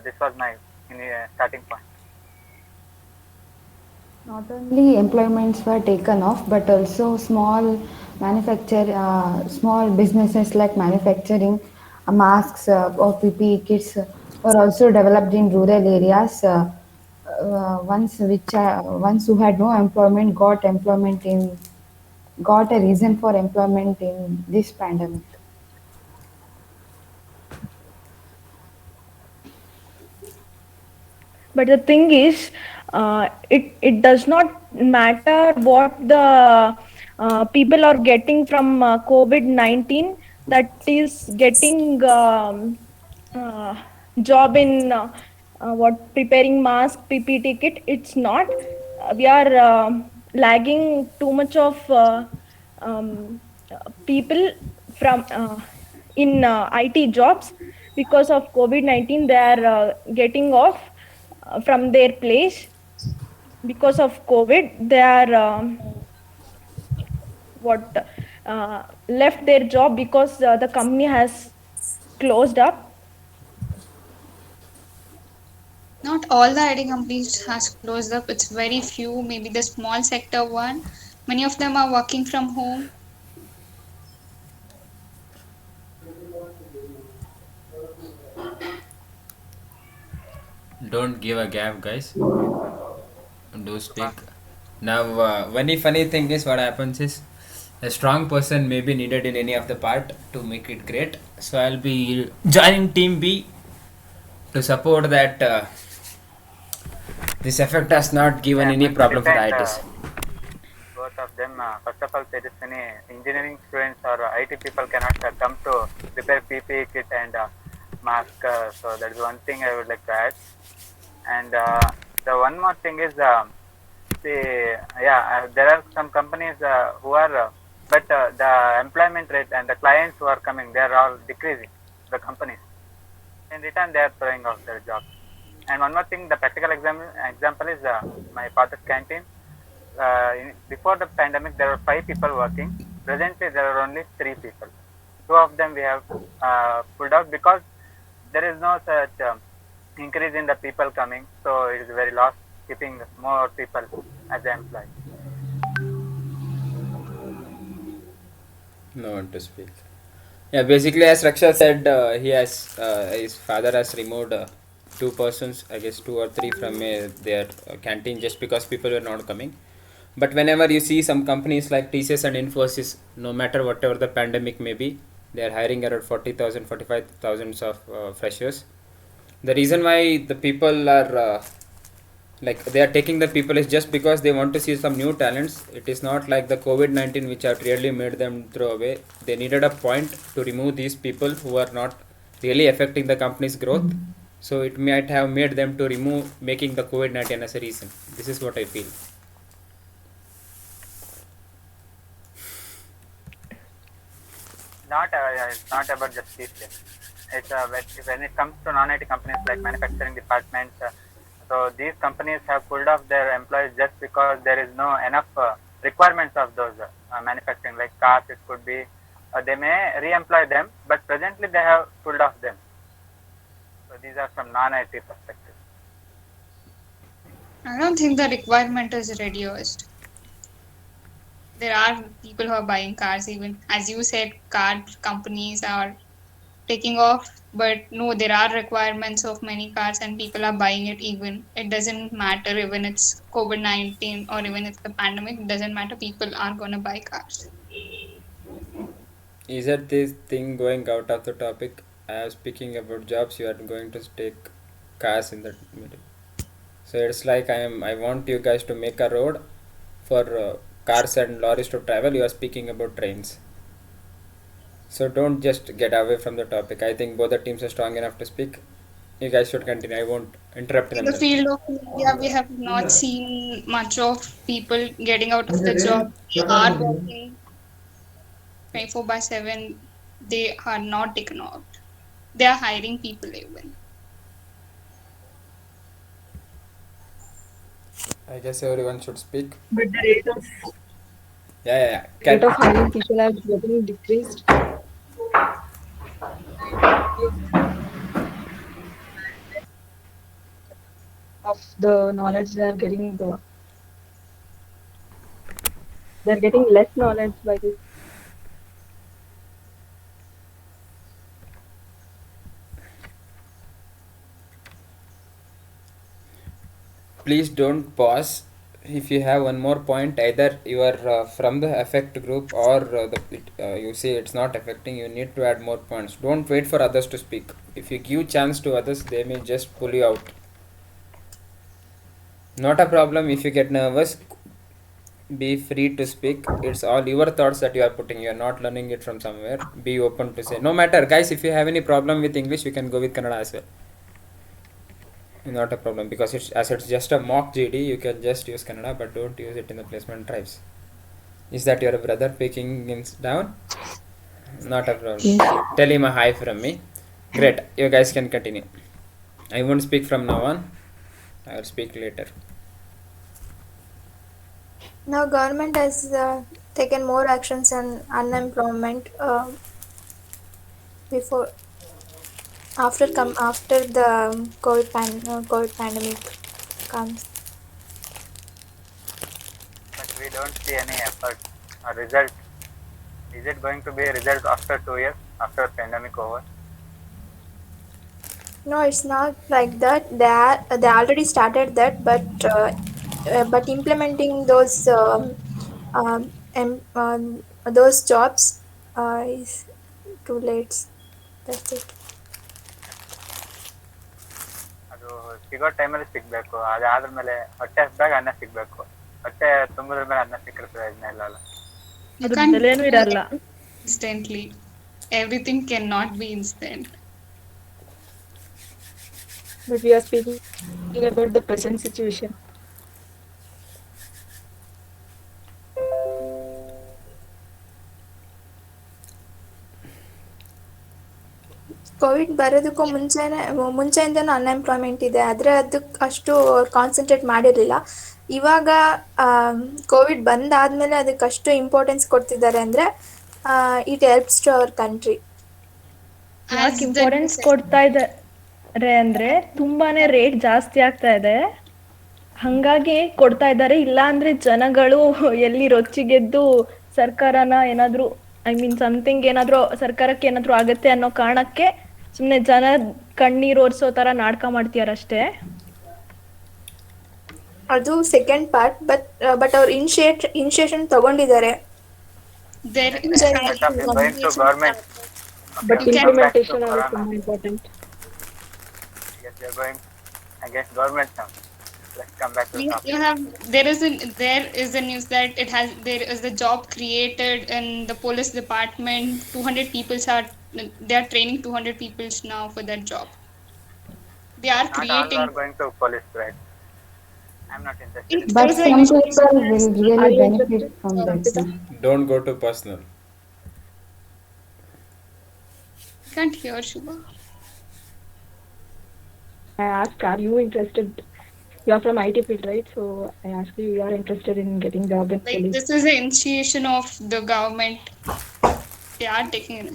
This was my starting point. Not only employments were taken off, but also small businesses like manufacturing masks or PPE kits were also developed in rural areas. Ones who had no employment got a reason for employment in this pandemic. But the thing is, it does not matter what the people are getting from COVID-19, that is getting job in what preparing mask, PPT kit. It's not. We are lagging too much of um, people from in IT jobs. Because of COVID-19, they are getting off from their place. Because of COVID, they are what left their job because the company has closed up. Not all the IT companies has closed up. It's very few, maybe the small sector one. Many of them are working from home. Don't give a gap, guys. Do speak. Now, funny thing is, what happens is a strong person may be needed in any of the part to make it great. So I'll be joining Team B to support that. This effect has not given any problem for the ITs. Both of them. First of all, Tejaswini, engineering students or IT people cannot come to prepare PPE kit and mask. So that is one thing I would like to add. And the one more thing is, there are some companies who are, but the employment rate and the clients who are coming, they are all decreasing. The companies. In return, they are throwing off their jobs. And one more thing, the practical example is my father's canteen. Before the pandemic, there were 5 people working. Presently, there are only 3 people. 2 of them we have pulled out because there is no such increase in the people coming. So it is very lost keeping more people as employees. No one to speak. Yeah, basically, as Raksha said, his father has removed 2 persons, I guess 2 or 3 from their canteen just because people were not coming. But whenever you see some companies like TCS and Infosys, no matter whatever the pandemic may be, they are hiring around 40,000, 45,000 of freshers. The reason why the people are they are taking the people is just because they want to see some new talents. It is not like the COVID-19 which have really made them throw away. They needed a point to remove these people who are not really affecting the company's growth. So it might have made them to remove making the COVID-19 as a reason. This is what I feel. It's not about just TCS. It's when it comes to non-IT companies like manufacturing departments. So these companies have pulled off their employees just because there is no enough requirements of those manufacturing, like cars. It could be they may re-employ them, but presently they have pulled off them. So these are from non-IT perspective. I don't think the requirement is reduced. There are people who are buying cars, even as you said, car companies are taking off, but no, there are requirements of many cars and people are buying it. Even it doesn't matter, even it's COVID-19 or even it's the pandemic, it doesn't matter, people are going to buy cars. Is that this thing going out of the topic? I was speaking about jobs, you are going to take cars in the middle. So it's like I want you guys to make a road for cars and lorries to travel. You are speaking about trains. So don't just get away from the topic. I think both the teams are strong enough to speak. You guys should continue. I won't interrupt In them the then. field of media, we have not seen much of people getting out of the job. They are working 24 by 7. They are not taken out. They are hiring people even. I guess everyone should speak. But the rate of Yeah. rate of hiring people are getting decreased. Of the knowledge they are getting, they're getting less knowledge by this. Please don't pause. If you have one more point, either you are from the affect group or you say it's not affecting, you need to add more points. Don't wait for others to speak. If you give chance to others, they may just pull you out. Not a problem if you get nervous. Be free to speak. It's all your thoughts that you are putting. You are not learning it from somewhere. Be open to say. No matter, guys. If you have any problem with English, you can go with Kannada as well. Not a problem, because it's just a mock GD. You can just use Kannada, but don't use it in the placement drives. Is that your brother picking down? Not a problem. Yes. Tell him a hi from me. Great. You guys can continue. I won't speak from now on. I will speak later. Now government has taken more actions on unemployment before after the COVID pandemic comes. But we don't see any effort or result. Is it going to be a result after 2 years, after pandemic over? No, it's not like that. They already started that, but implementing those jobs is too late. That's it. ಅದು ಸಿಗೋ ಟೈಮಲ್ಲಿ ಸಿಗಬೇಕು. ಅದಾದ್ರ ಮೇಲೆ ಹೊಟ್ಟೆ ಹಸ್ದಾಗ ಅನ್ನ ಸಿಗಬೇಕು. ಹೊಟ್ಟೆ ತುಂಬಿದ್ರ ಮೇಲೆ ಅನ್ನ ಸಿಕ್ಕರೆ ಪ್ರಯೋಜನ ಇಲ್ಲ ಅಲ್ಲ. You can't do it instantly. Everything cannot be instant. But we are speaking about the present situation. Covid ಬರೋದಕ್ಕೂ ಮುಂಚೆಯಿಂದನೂ ಅನ್ಎಂಪ್ಲಾಯ್ಮೆಂಟ್ ಇದೆ, ಆದರೆ ಅದಕ್ಕೆ ಅಷ್ಟು ಕಾನ್ಸಂಟ್ರೇಟ್ ಮಾಡಿರಲಿಲ್ಲ. ಇವಾಗ ಕೋವಿಡ್ ಬಂದಾದಮೇಲೆ ಅದಕ್ಕೆ ಅಷ್ಟು ಇಂಪಾರ್ಟೆನ್ಸ್ ಕೊಡ್ತಿದ್ದಾರೆ ಅಂದರೆ it helps to our country. ಯಾಕೆ ಇಂಪಾರ್ಟೆನ್ಸ್ ಕೊಡ್ತಾ ಇದ್ದಾರೆ ಅಂದರೆ ತುಂಬಾನೇ ರೇಟ್ ಜಾಸ್ತಿ ಆಗ್ತಾ ಇದೆ, ಹಾಗಾಗಿ ಕೊಡ್ತಾ ಇದ್ದಾರೆ. ಇಲ್ಲ ಅಂದ್ರೆ ಜನಗಳು ಎಲ್ಲಿ ರೊಚ್ಚಿಗೆದ್ದು ಸರ್ಕಾರನ ಏನಾದ್ರು ಸಮಥಿಂಗ್ ಏನಾದ್ರು ಸರ್ಕಾರಕ್ಕೆ ಏನಾದ್ರು ಆಗತ್ತೆ ಅನ್ನೋ ಕಾರಣಕ್ಕೆ ಸುಮ್ನೆ ಜನ ಕಣ್ಣೀರ್ ಓರ್ಸೋ ತರ ನಾಟಕ ಮಾಡ್ತೀಯಾರಷ್ಟೇ. ಅದು ಸೆಕೆಂಡ್ ಪಾರ್ಟ್. ಬಟ್ ಅವ್ರು ಇನಿಷಿಯೇಷನ್ ತಗೊಂಡಿದ್ದಾರೆ. There Going to government. But Okay, implementation back to is Corona. more important. Yes, you're going against government now. Let's come back to the topic. you have there is a news that there is a job created in the police department. 200 people they are training 200 people now for that job. They are Not all creating. are going to police, right? I'm not interested. But There is a some initiative. people will Are really you benefit interested? from that. Don't go to personal. Can't hear Shubha. I asked, are you interested? You are from IT field, right? So I asked you are interested in getting job in Like police. this is the initiation of the government. They are taking it.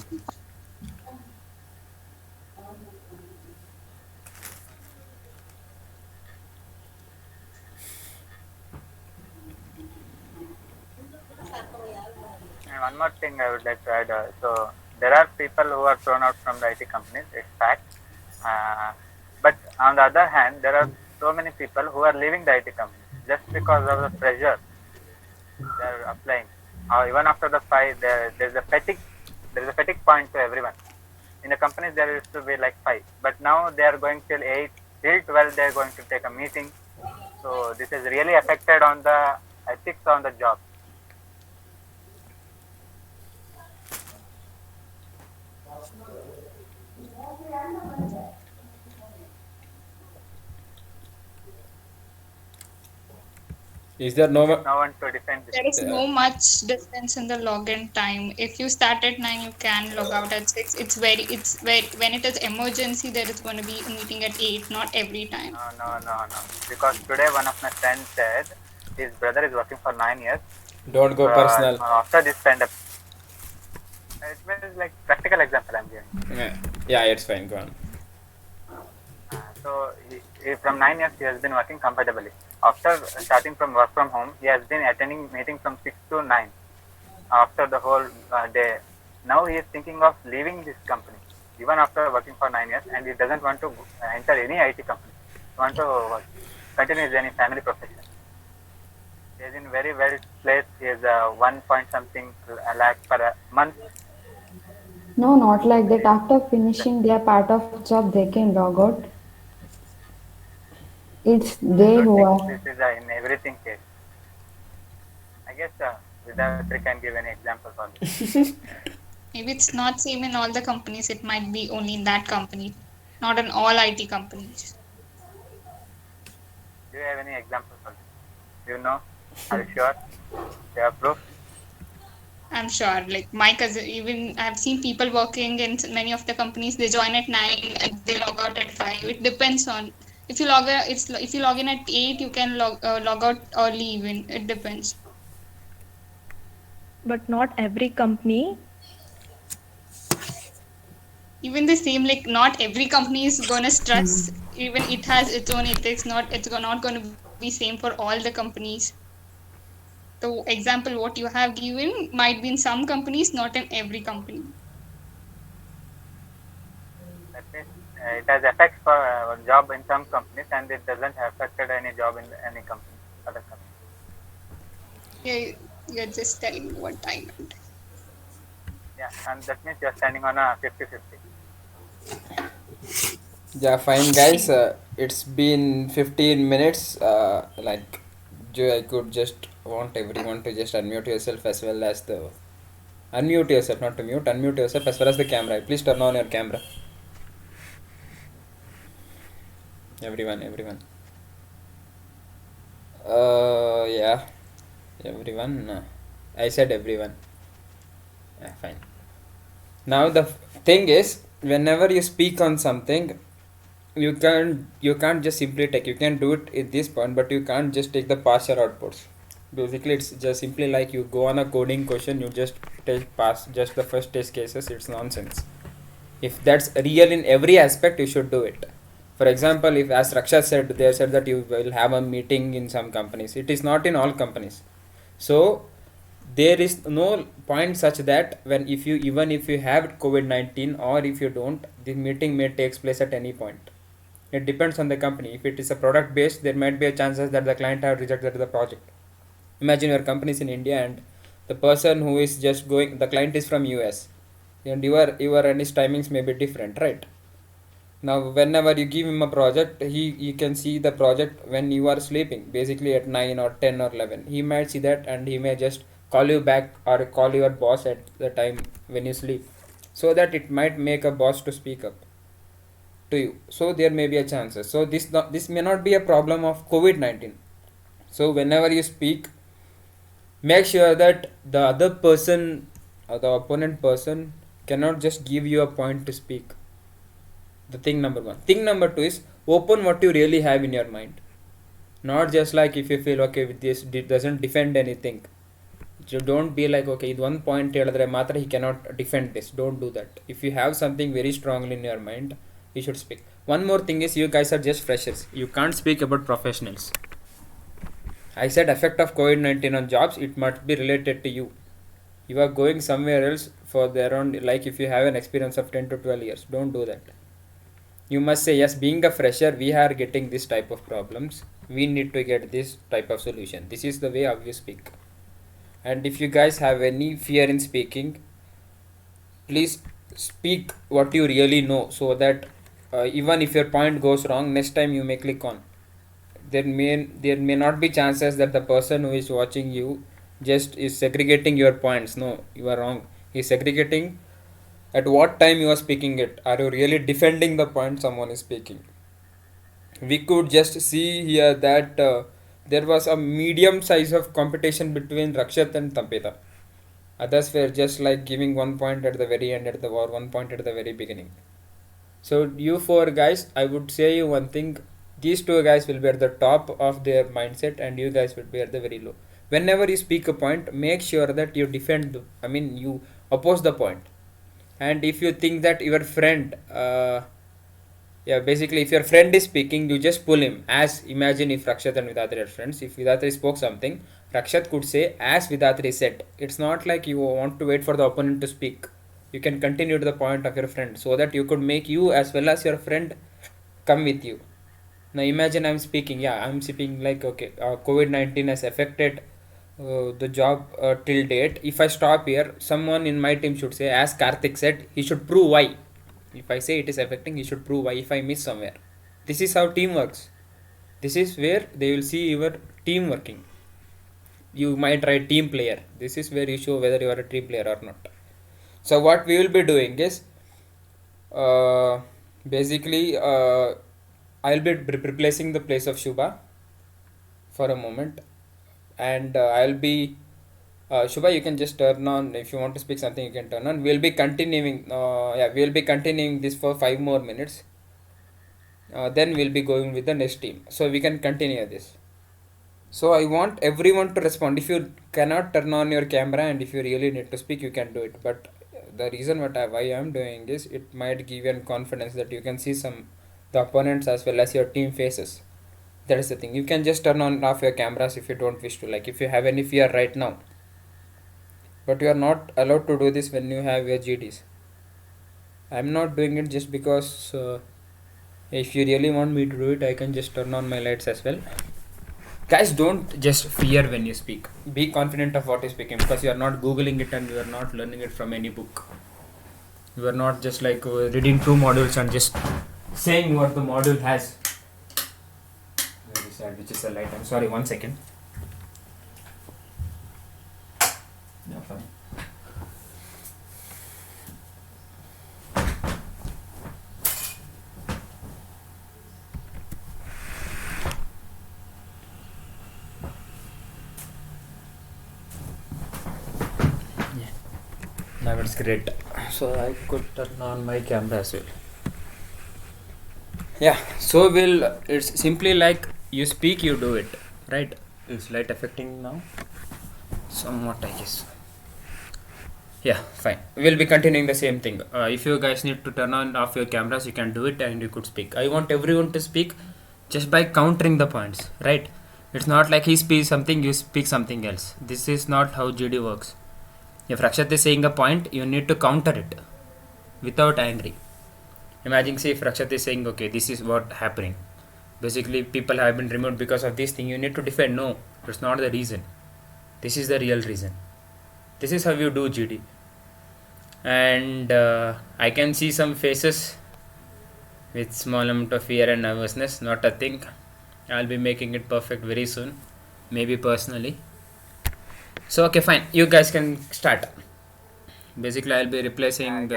And one more thing I would like to add. So there are people who are thrown out from the IT companies. It's fact. But on the other hand, there are so many people who are leaving the IT companies just because of the pressure they are applying. Even after the five, there's a fatigue. There is a fatigue point to everyone. In the companies there used to be like 5, but now they are going till 8, till 12. They are going to take a meeting. So this is really affected on the ethics on the job. Is there no one? No one to defend this. There is no much difference in the login time. If you start at 9, you can log out at 6. It's very, when it is emergency, there is going to be a meeting at 8, not every time. No. Because today one of my friends said his brother is working for 9 years. Don't go personal. After this pandemic, it was like practical example I'm giving. Yeah, it's fine. Go on. So from 9 years he has been working comfortably. After starting from work from home, he has been attending meetings from 6 to 9 after the whole day. Now he is thinking of leaving this company, even after working for 9 years, and he doesn't want to enter any IT company. He wants to continue his any family profession. He is in very well placed. He is 1 point something lakh per month. No, not like that. After finishing their part of job, they can log out. It's they I who don't are. think this is in everything case. I guess Vidavitri can give any example for this. Maybe it's not same in all the companies. It might be only in that company, not in all IT companies. Do you have any example for this? Do you know? Are you sure? Do you have proof? I'm sure. Like my cousin, even I've seen people working in many of the companies. They join at 9 and they log out at 5. It depends on if you if you log in at 8, you can log out early. Even it depends. But not every company. Even the same, like not every company is gonna stress. Even it has its own ethics. It's not gonna be same for all the companies. So example, what you have given might be in some companies, not in every company. That means it has effects for job in some companies and it doesn't affect any job in any company, other company. Yeah, you're just telling me what I meant. Yeah, and that means you're standing on a 50-50. Yeah, fine, guys. It's been 15 minutes. I could just want everyone to just unmute yourself as well as the. Unmute yourself, not to mute. Unmute yourself as well as the camera. Please turn on your camera. Everyone. Yeah. Everyone. I said everyone. Yeah, fine. Now the thing is, whenever you speak on something, you can't just simply take. You can do it at this point, but you can't just take the pass or outputs. Basically, it's just simply like you go on a coding question, you just take pass just the first test cases. It's nonsense. If that's real in every aspect, you should do it. For example, if as Raksha said, they said that you will have a meeting in some companies. It is not in all companies. So there is no point such that when if you even if you have COVID-19 or if you don't, the meeting may takes place at any point. It depends on the company. If it is a product based, there might be a chances that the client have rejected the project. Imagine your company is in India and the person who is just going, the client is from US, and your and his timings may be different, right? Now, whenever you give him a project, he can see the project when you are sleeping, basically at 9 or 10 or 11. He might see that and he may just call you back or call your boss at the time when you sleep, so that it might make a boss to speak up to you. So there may be a chances. So this may not be a problem of COVID-19. So whenever you speak, make sure that the other person or the opponent person cannot just give you a point to speak. The thing number one. Thing number two is open what you really have in your mind. Not just like if you feel okay with this, it doesn't defend anything. You don't be like okay, ಇದು ಒಂದು point ಹೇಳಿದ್ರೆ ಮಾತ್ರ he cannot defend this. Don't do that. If you have something very strongly in your mind, you should speak. One more thing is you guys are just freshers. You can't speak about professionals. I said effect of COVID-19 on jobs, it must be related to you. You are going somewhere else for their own, like if you have an experience of 10 to 12 years, don't do that. You must say yes, being a fresher, we are getting this type of problems. We need to get this type of solution. This is the way how you speak. And if you guys have any fear in speaking, please speak what you really know, so that even if your point goes wrong, next time you may click on. There may not be chances that the person who is watching you just is segregating your points. No, you are wrong. He is segregating At what time you are speaking it? Are you really defending the point someone is speaking? We could just see here that there was a medium size of competition between Rakshat and Tampeta. Others were just like giving 1 point at the very end at the war, 1 point at the very beginning. So you four guys, I would say you one thing. These two guys will be at the top of their mindset, and you guys will be at the very low. Whenever you speak a point, make sure that you defend. You oppose the point. And if you think that your friend, basically, if your friend is speaking, you just pull him. As imagine if Rakshat and Vidatri are friends. If Vidatri spoke something, Rakshat could say, as Vidatri said. It's not like you want to wait for the opponent to speak. You can continue to the point of your friend so that you could make you as well as your friend come with you. Now imagine I'm speaking. I'm speaking like, okay, COVID-19 has affected the job till date. If I stop here, someone in my team should say, as Karthik said, he should prove why. If I say it is affecting, he should prove why if I miss somewhere. This is how team works. This is where they will see your team working. You might write team player. This is where you show whether you are a team player or not. So what we will be doing is basically I'll be replacing the place of Shubha for a moment, and I'll be Shubha, you can just turn on. If you want to speak something, you can turn on. We'll be continuing. We'll be continuing this for 5 more minutes. Then we'll be going with the next team. So we can continue this. So I want everyone to respond. If you cannot turn on your camera and if you really need to speak, you can do it. But the reason why I'm doing is it might give you confidence that you can see the opponents as well as your team faces. That is the thing. You can just turn on off your cameras if you don't wish to. Like if you have any fear right now. But you are not allowed to do this when you have your GDs. I'm not doing it just because if you really want me to do it, I can just turn on my lights as well. Guys, don't just fear when you speak. Be confident of what you're speaking, because you are not googling it and you are not learning it from any book. You are not just like reading 2 modules and just saying what the module has. Very sad, which is a light. I'm sorry, 1 second. Yeah, fine. Now it's great. So I could turn on my camera as well. Yeah, so it's simply like you speak, you do it, right? Is light affecting now? Somewhat, I guess. Yeah, fine. We'll be continuing the same thing. If you guys need to turn on off your cameras, you can do it and you could speak. I want everyone to speak just by countering the points, right? It's not like he speaks something, you speak something else. This is not how GD works. If Rakshat is saying a point, you need to counter it without angry. Imagine, say, if Rakshat is saying, okay, this is what happening. Basically, people have been removed because of this thing. You need to defend. No, that's not the reason. This is the real reason. This is how you do GD. And I can see some faces with small amount of fear and nervousness. Not a thing. I'll be making it perfect very soon. Maybe personally. So, okay, fine. You guys can start. Basically, I'll be replacing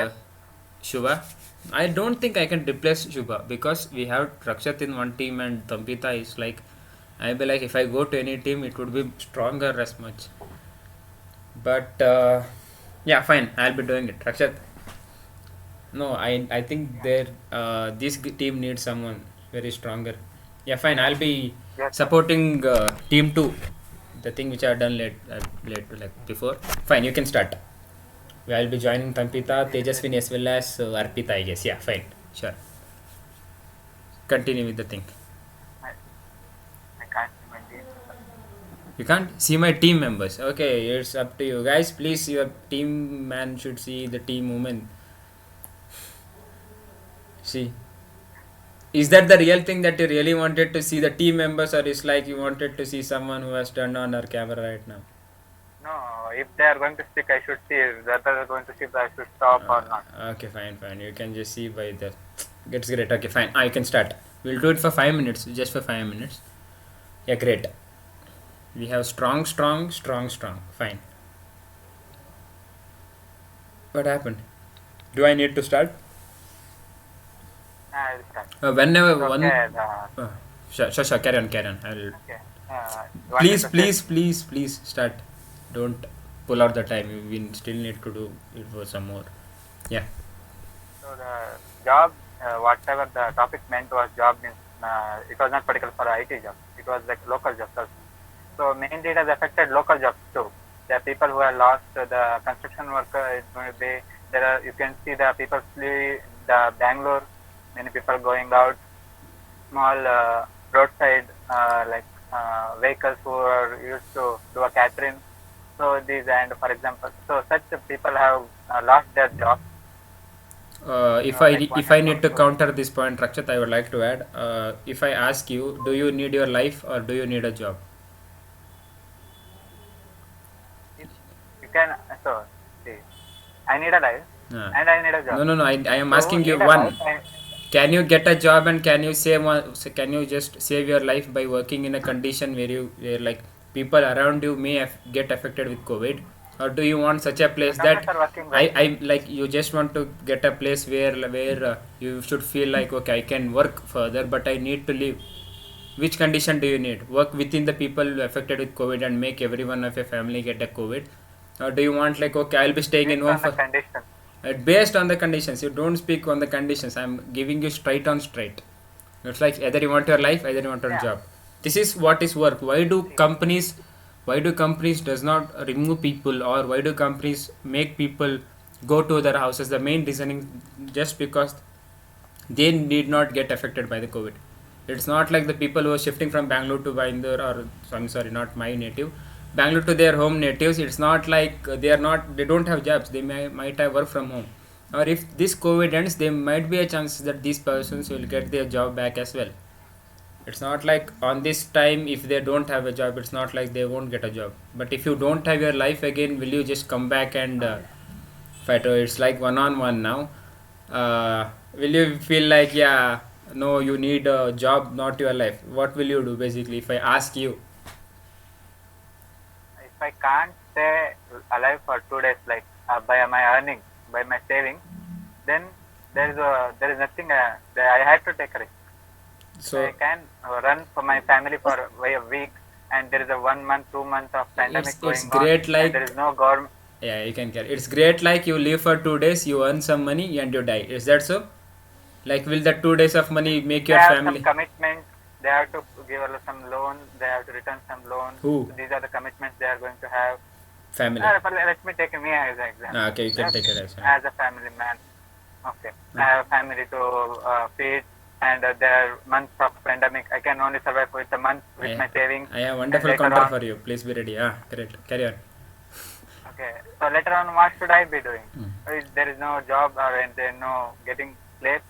Shubha. I don't think I can replace Shubha because we have Rakshat in one team and Tampita is like, I'll be like, if I go to any team, it would be stronger as much. But, yeah, fine. I'll be doing it. Rakshat. No, I think this team needs someone very stronger. Yeah, fine. I'll be supporting team 2. The thing which I have done late like before. Fine, you can start. I'll be joining Tampita, Tejaswini as well as Arpita, I guess. Yeah, fine. Sure. Continue with the thing. I can't see my team. You can't see my team members. Okay, it's up to you. Guys, please, your team man should see the team woman. See. Is that the real thing that you really wanted to see the team members, or is like you wanted to see someone who has turned on her camera right now? No, if they are going to speak, I should see. If the others are going to speak, I should stop or not. Okay, fine. You can just see by the... It's great. Okay, fine. You can start. We'll do it for 5 minutes. Just for 5 minutes. Yeah, great. We have strong. Fine. What happened? Do I need to start? I will start. Whenever So, one. okay. Sure. Carry on. I'll. Okay. You want me to say- Please start. Don't pull out the time. We still need to do it for some more. Yeah. So the job, whatever the topic meant was job means it was not particular for IT jobs. It was like local jobs also. So mainly it has affected local jobs too. There are people who have lost the construction worker. It will be there. You can see the people flee the Bangalore. Many people going out. Small roadside vehicles who are used to do a catering. So these and for example, so such people have lost their job. If I need to counter this point, Rakshat, I would like to add. If I ask you, do you need your life or do you need a job? You can see. I need a life and I need a job. No. I am So asking you need a one. life and- Can you get a job and can you save can you just save your life by working in a condition where like people around you may get affected with COVID, or do you want such a place that Doctors are working well. I like you just want to get a place where you should feel like, okay, I can work further but I need to leave? Which condition do you need? Work within the people affected with COVID and make everyone of your family get a COVID, or do you want like, okay, I'll be staying in home Based on for the condition. based on the conditions? You don't speak on the conditions. I'm giving you straight on straight. It's like either you want your life, either you want your job. This is what is work. Why do companies does not remove people, or why do companies make people go to their houses? The main reasoning just because they did not get affected by the COVID. It's not like the people who are shifting from Bangalore to Bangalore, or I'm sorry, not my native, Bangalore to their home natives. It's not like they don't have jobs. They might have work from home, or if this COVID ends, there might be a chance that these persons will get their job back as well. It's not like on this time, if they don't have a job, it's not like they won't get a job. But if you don't have your life again, will you just come back and fight? Or it's like one-on-one now. Will you feel like, yeah, no, you need a job, not your life? What will you do basically if I ask you? If I can't stay alive for 2 days, like by my earning, by my saving, then there is nothing. I had to take a risk. So I can run for my family for a week, and there is a 1 month, 2 months of pandemic it's going great, on, like, and there is no government. yeah, you can carry. It's great, like you live for 2 days, you earn some money and you die. Is that so? Like, will that 2 days of money make They your have family? some commitments. They have to give some loan. They have to return some loan. Who? So these are the commitments they are going to have. Family. Let me take me as an example. Okay, you can take it as well. As a family man. Okay. I have a family to feed, and there are months of pandemic. I can only survive with a month with my savings. I have wonderful and later counter on- for you. Please be ready. Correct. Carry on. Okay. So later on, what should I be doing? If there is no job or there is no getting place,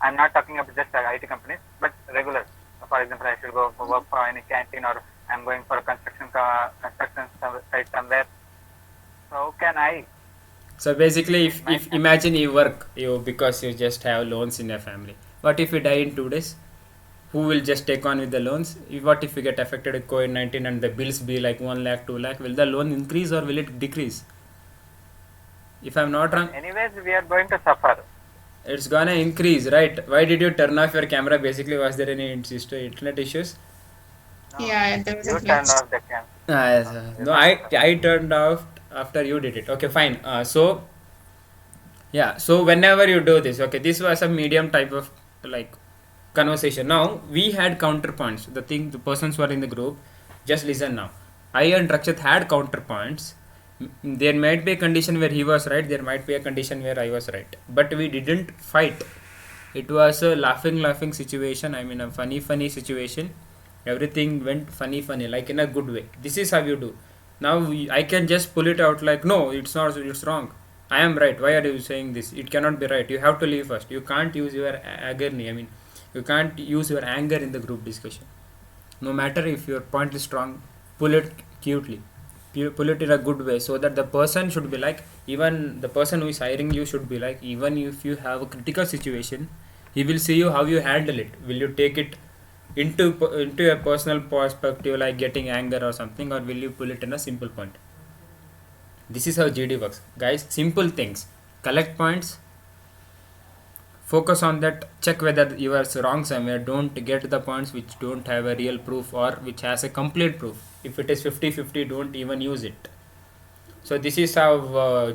I'm not talking about just IT companies, but regular. For example, I should go for work for any canteen, or I'm going for a construction site somewhere. So how can I? So basically, if imagine you work because you just have loans in your family. What if you die in 2 days? Who will just take on with the loans? What if you get affected with COVID-19 and the bills be like 1 lakh, 2 lakh? Will the loan increase or will it decrease? If I'm not wrong, Anyways, we are going to suffer. it's gonna increase, right? Why did you turn off your camera? Basically, was there any internet issues? No, Yeah, there was a you glitch. turned off the camera. No, I turned off after you did it. Okay, fine. So whenever you do this, okay, this was a medium type of like conversation. Now we had counterpoints. The persons who are in the group, just listen now. I and Rakshat had counterpoints. There might be a condition where he was right. There might be a condition where I was right. But we didn't fight. It was a laughing situation. I mean, a funny situation. Everything went funny, like in a good way. This is how you do. Now I can just pull it out like, no, it's not, it's wrong. I am right. Why are you saying this? It cannot be right. You have to leave first. You can't use your agony. I mean, you can't use your anger in the group discussion. No matter if your point is strong, pull it cutely. Pull it in a good way, so that the person should be like, even the person who is hiring you should be like, even if you have a critical situation, he will see you how you handle it. Will you take it into a personal perspective, like getting anger or something, or will you pull it in a simple point? This is how GD works, guys. Simple things: collect points, focus on that, check whether you are wrong somewhere, don't get the points which don't have a real proof or which has a complete proof. If it is 50-50, don't even use it. So this is how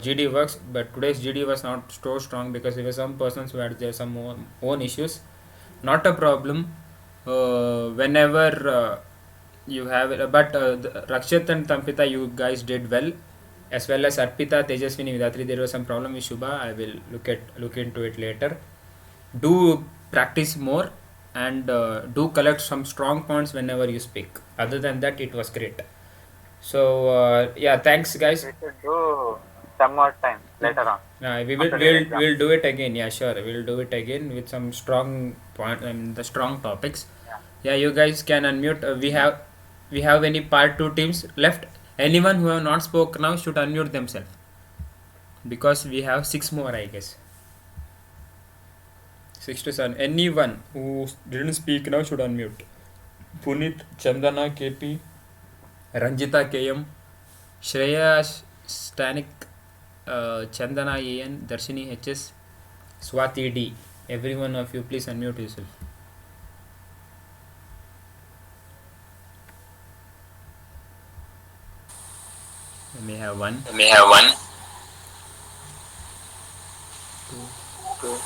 GD works, but today's GD was not so strong because there were some persons who had their some own issues. Not a problem. Whenever you have it, but Rakshit and Tampita, you guys did well, as well as Arpita, Tejaswini, Vidatri. There was some problem with Shubha. I will look into it later. Do practice more and do collect some strong points whenever you speak. Other than that, it was great. So yeah, thanks guys. We should do some more time later on. We'll do it again. Yeah, sure. We'll do it again with some strong point and the strong topics. Yeah, you guys can unmute. We have any part 2 teams left. Anyone who have not spoke now should unmute themselves, because we have 6 more, I guess. 6 to 7. Anyone who didn't speak now should unmute. Punit, Chandana, KP, Ranjita, KM, Shreya, Stanik, Chandana, AN, Darshini, HS, Swati, D. Every one of you, please unmute yourself. We may have one. Two.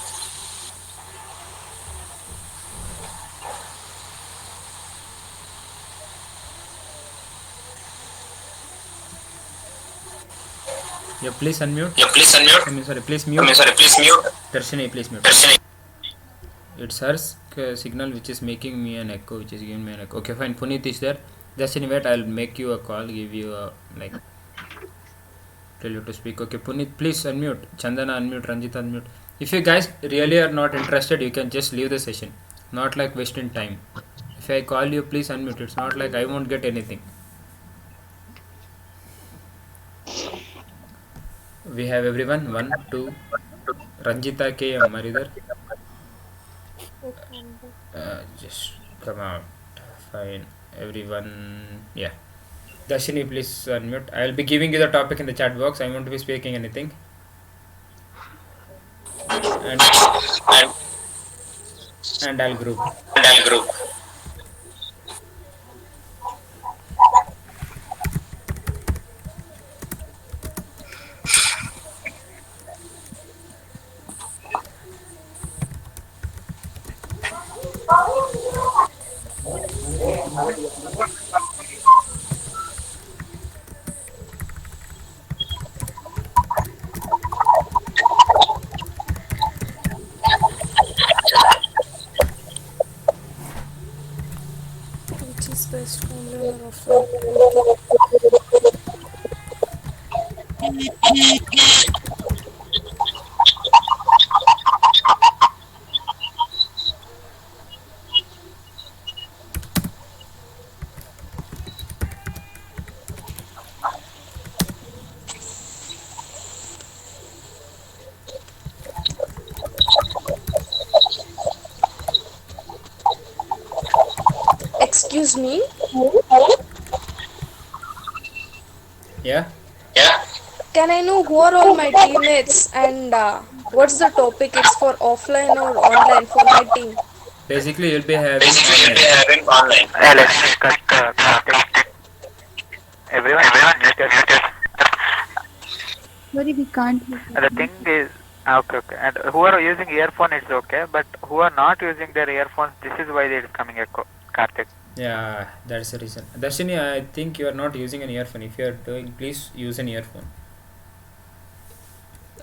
Yeah, please unmute. Sorry, please mute. Darshini, please mute. It's her signal which is making me an echo, which is giving me an echo. Okay, fine. Puneet is there. Darshini, wait, I'll make you a call, give you a, tell you to speak. Okay, Puneet, please unmute. Chandana, unmute. Ranjita, unmute. If you guys really are not interested, you can just leave the session. Not like wasting time. If I call you, please unmute. It's not like I won't get anything. We have everyone. 1, 2. Ranjita, KM, are you there? Just come out. Fine. Everyone. Yeah. Darshini, please unmute. I'll be giving you the topic in the chat box. I won't be speaking anything. And I'll group. Which is best, online or offline? Excuse me. Yeah. Can I know who are all my teammates and what's the topic? It's for offline or online for my team? Basically, you'll be having online. Let's discuss the topic. Everyone muted. Sorry, we can't. The thing is, okay. And who are using earphone, it's okay. But who are not using their earphones, this is why it is coming echo. Karthik. Yeah, that's the reason. Darshini, I think you are not using an earphone. If you are doing, please use an earphone.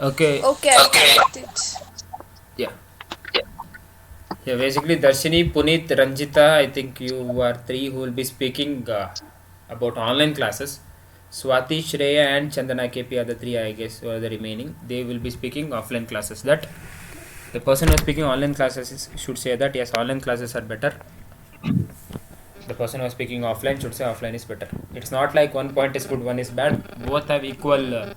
Okay. Okay, I got it. Yeah, basically Darshini, Puneet, Ranjita, I think you are 3 who will be speaking about online classes. Swati, Shreya and Chandana, KP are the 3, I guess, who are the remaining. They will be speaking offline classes. That the person who is speaking online classes should say that yes, online classes are better. The person who is speaking offline should say offline is better. It's not like one point is good, one is bad. Both have equal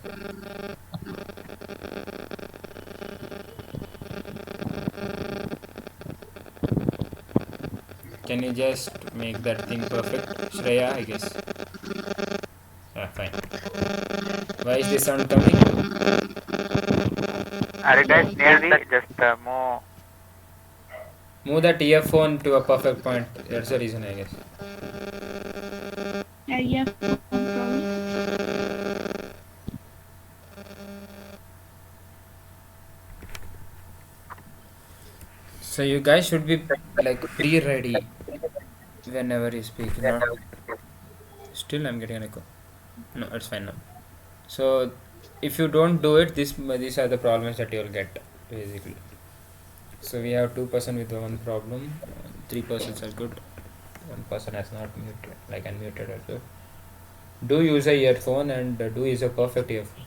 can you just make that thing perfect? Shreya, I guess. Yeah, fine. Why is this sound coming? Are you guys near the just move Move that earphone to a perfect point. That's the reason, I guess. Earphone from So you guys should be like pre-ready whenever you speak. Not still, I'm getting an echo. No, it's fine now. So if you don't do it, these are the problems that you'll get basically. So we have 2% with one problem, 3% are good, 1% has not muted, like unmuted also. Do use a earphone and do use a perfect earphone.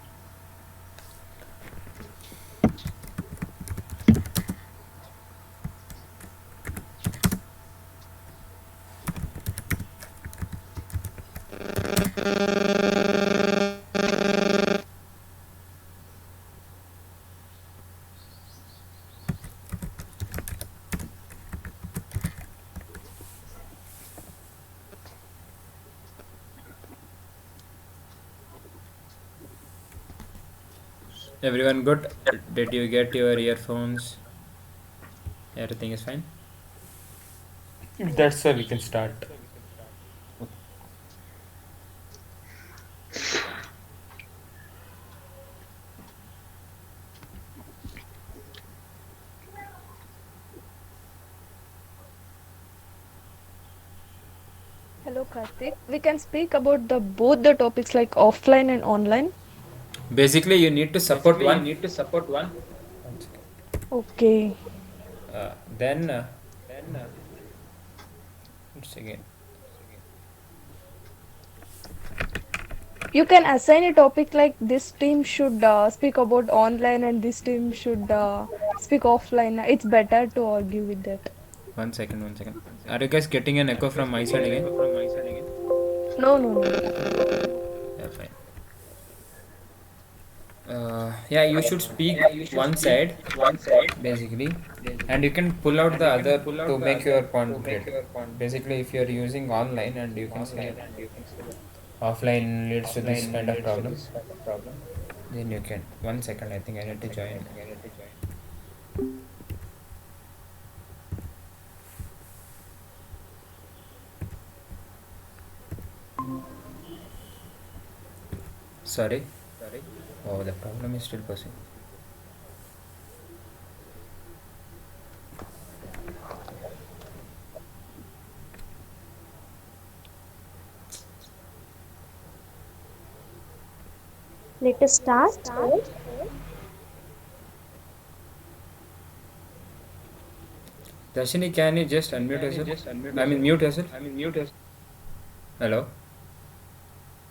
Everyone good? Did you get your earphones? Everything is fine? That's why we can start. Hello, Karthik. We can speak about the both the topics like offline and online. Basically, you need to support one. Okay. Then once again. You can assign a topic like this team should speak about online and this team should speak offline. It's better to argue with that. One second. Are you guys getting an echo from my side again? No. Yeah, fine. Yeah, you should speak one side basically, and you can pull out the other to make your point great. Basically, if you are using online and you can say offline leads to this kind of problem, then you can. 1 second, I think I need to join. Sorry. Oh, the problem is still persisting. Let us start. Dashini, can you just unmute yourself? I mean, mute yourself. Hello.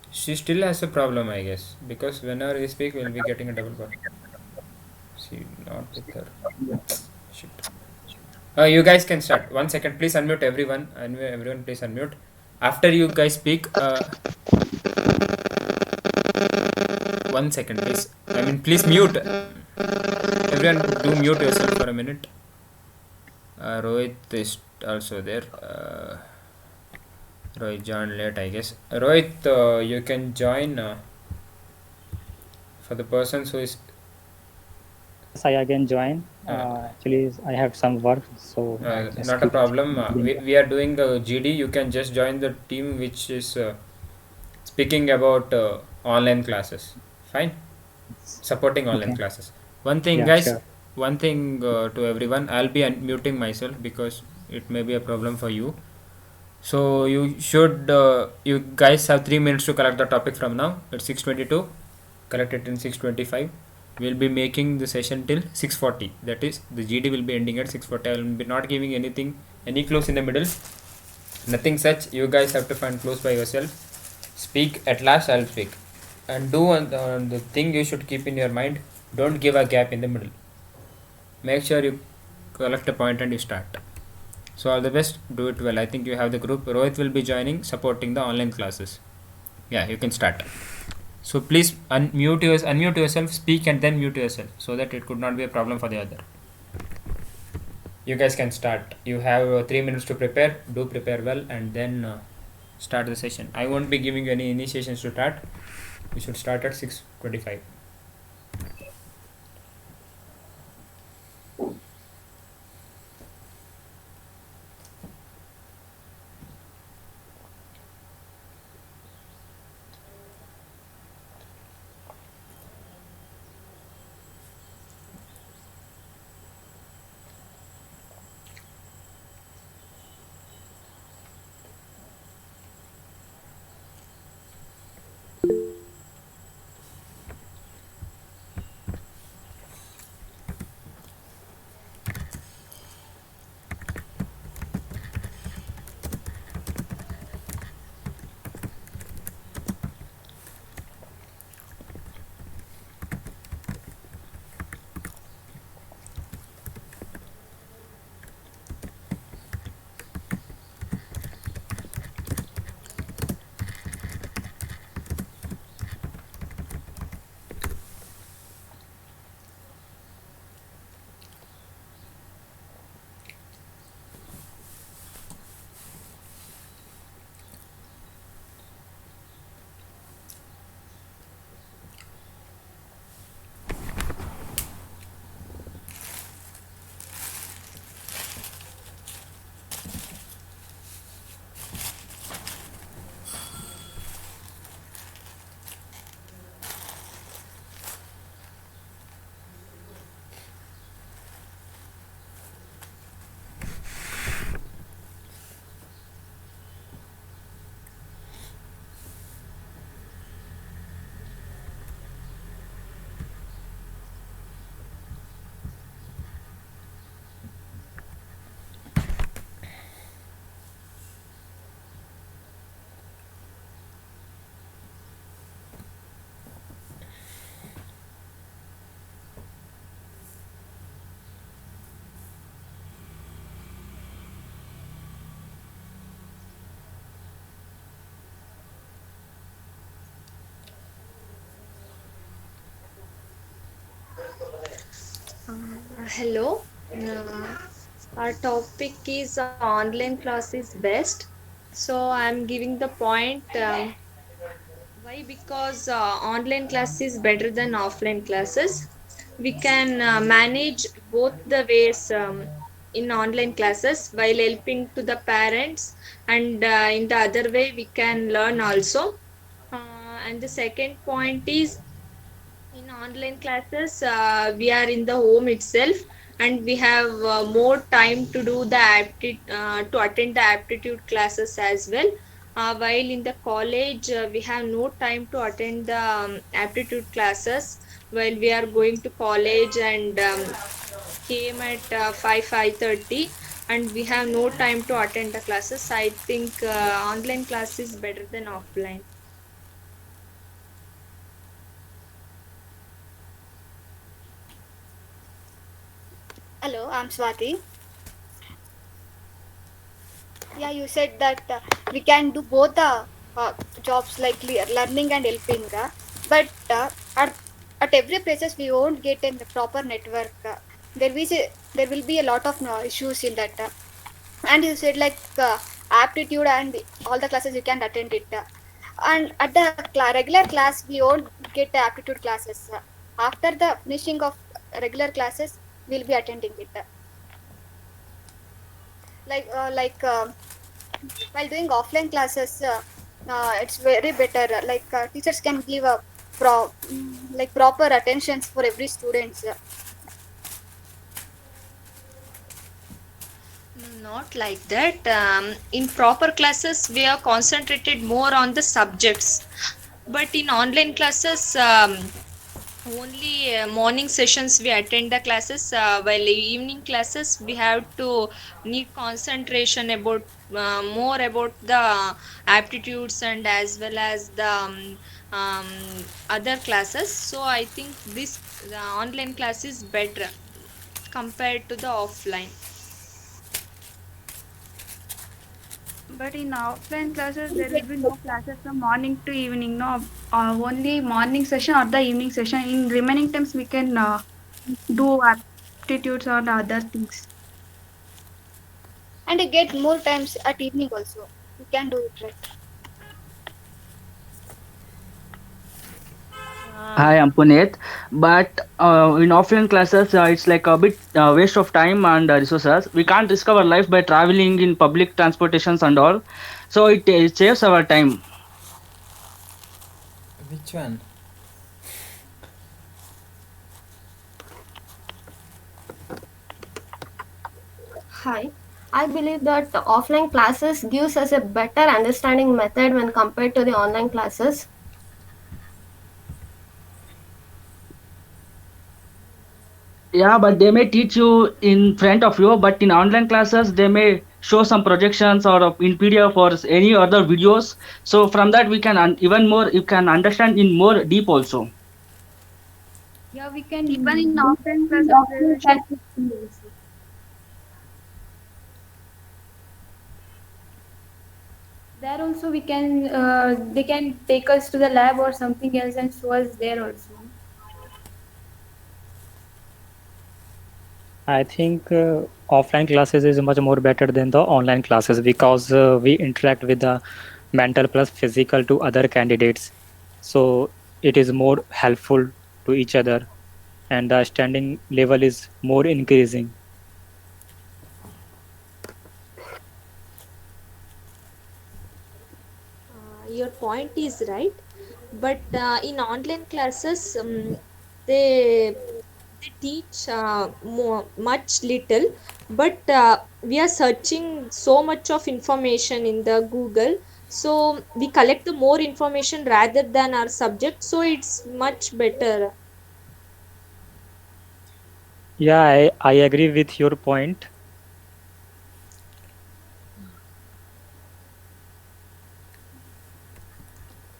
She still has a problem, I guess, because whenever we speak, we'll be getting a double call. See, not with her. Shit. You guys can start. 1 second, please unmute everyone. Everyone, please unmute. After you guys speak, 1 second, please. I mean, please mute. Everyone, do mute yourself for a minute. Rohit is also there. Rohit joined late, I guess. Rohit, you can join for the persons who is. I again join. Actually, I have some work, so not a problem. We are doing the GD. You can just join the team which is speaking about online classes. Fine. Supporting online classes. One thing, guys. Sure. One thing to everyone. I'll be unmuting myself because it may be a problem for you. So you should. You guys have 3 minutes to collect the topic from now. It's 6:22. Collect it in 6:25. We'll be making the session till 6:40. That is, the GD will be ending at 6:40. I will be not giving anything, any clues in the middle. Nothing such. You guys have to find clues by yourself. Speak at last. I'll speak. And do the thing you should keep in your mind. Don't give a gap in the middle. Make sure you collect a point and you start. So all the best. Do it well. I think you have the group. Rohit will be joining, supporting the online classes. Yeah, you can start. So please unmute yourself, speak and then mute yourself so that it could not be a problem for the other. You guys can start. You have 3 minutes to prepare. Do prepare well and then start the session. I won't be giving you any initiations to start. We should start at 6:25. Hello. Our topic is online class is best. So I'm giving the point. Why? Because online class is better than offline classes. We can manage both the ways in online classes while helping to the parents, and in the other way we can learn also. And the second point is in online classes, we are in the home itself, and we have more time to do the to attend the aptitude classes as well. While in the college, we have no time to attend the aptitude classes while we are going to college and came at 5:30, and we have no time to attend the classes. I think online class is better than offline. Hello, I'm Swati. Yeah, you said that we can do both the jobs like learning and helping, but at every places we won't get in the proper network. There will be a lot of issues in that. And you said like aptitude and all the classes you can attend it. And at the regular class we won't get the aptitude classes. After the finishing of regular classes, we'll be attending it. Like while doing offline classes, it's very better. Teachers can give a proper attentions for every students. Not like that. In proper classes, we are concentrated more on the subjects. But in online classes, only morning sessions we attend the classes, while evening classes we have to need concentration about more about the aptitudes and as well as the um, other classes. So I think this the online class is better compared to the offline. But in offline classes, there will be no classes from morning to evening. No, only morning session or the evening session. In remaining times, we can do aptitudes or the other things. And you get more times at evening also. You can do it right. Hi, I'm Puneet. But in offline classes, it's like a bit waste of time and resources. We can't risk our life by traveling in public transportations and all. So it saves our time. Which one? Hi. I believe that the offline classes gives us a better understanding method when compared to the online classes. Yeah, but they may teach you in front of you, but in online classes they may show some projections or in PDF or any other videos. So from that we can even more you can understand in more deep also. Yeah, we can even in offline classes they will show. There also we can they can take us to the lab or something else and show us there also. I think offline classes is much more better than the online classes because we interact with the mental plus physical to other candidates. So it is more helpful to each other and the standing level is more increasing. Your point is right, but in online classes, they teach much little, but we are searching so much of information in the Google, so we collect the more information rather than our subject, so it's much better. Yeah, I agree with your point.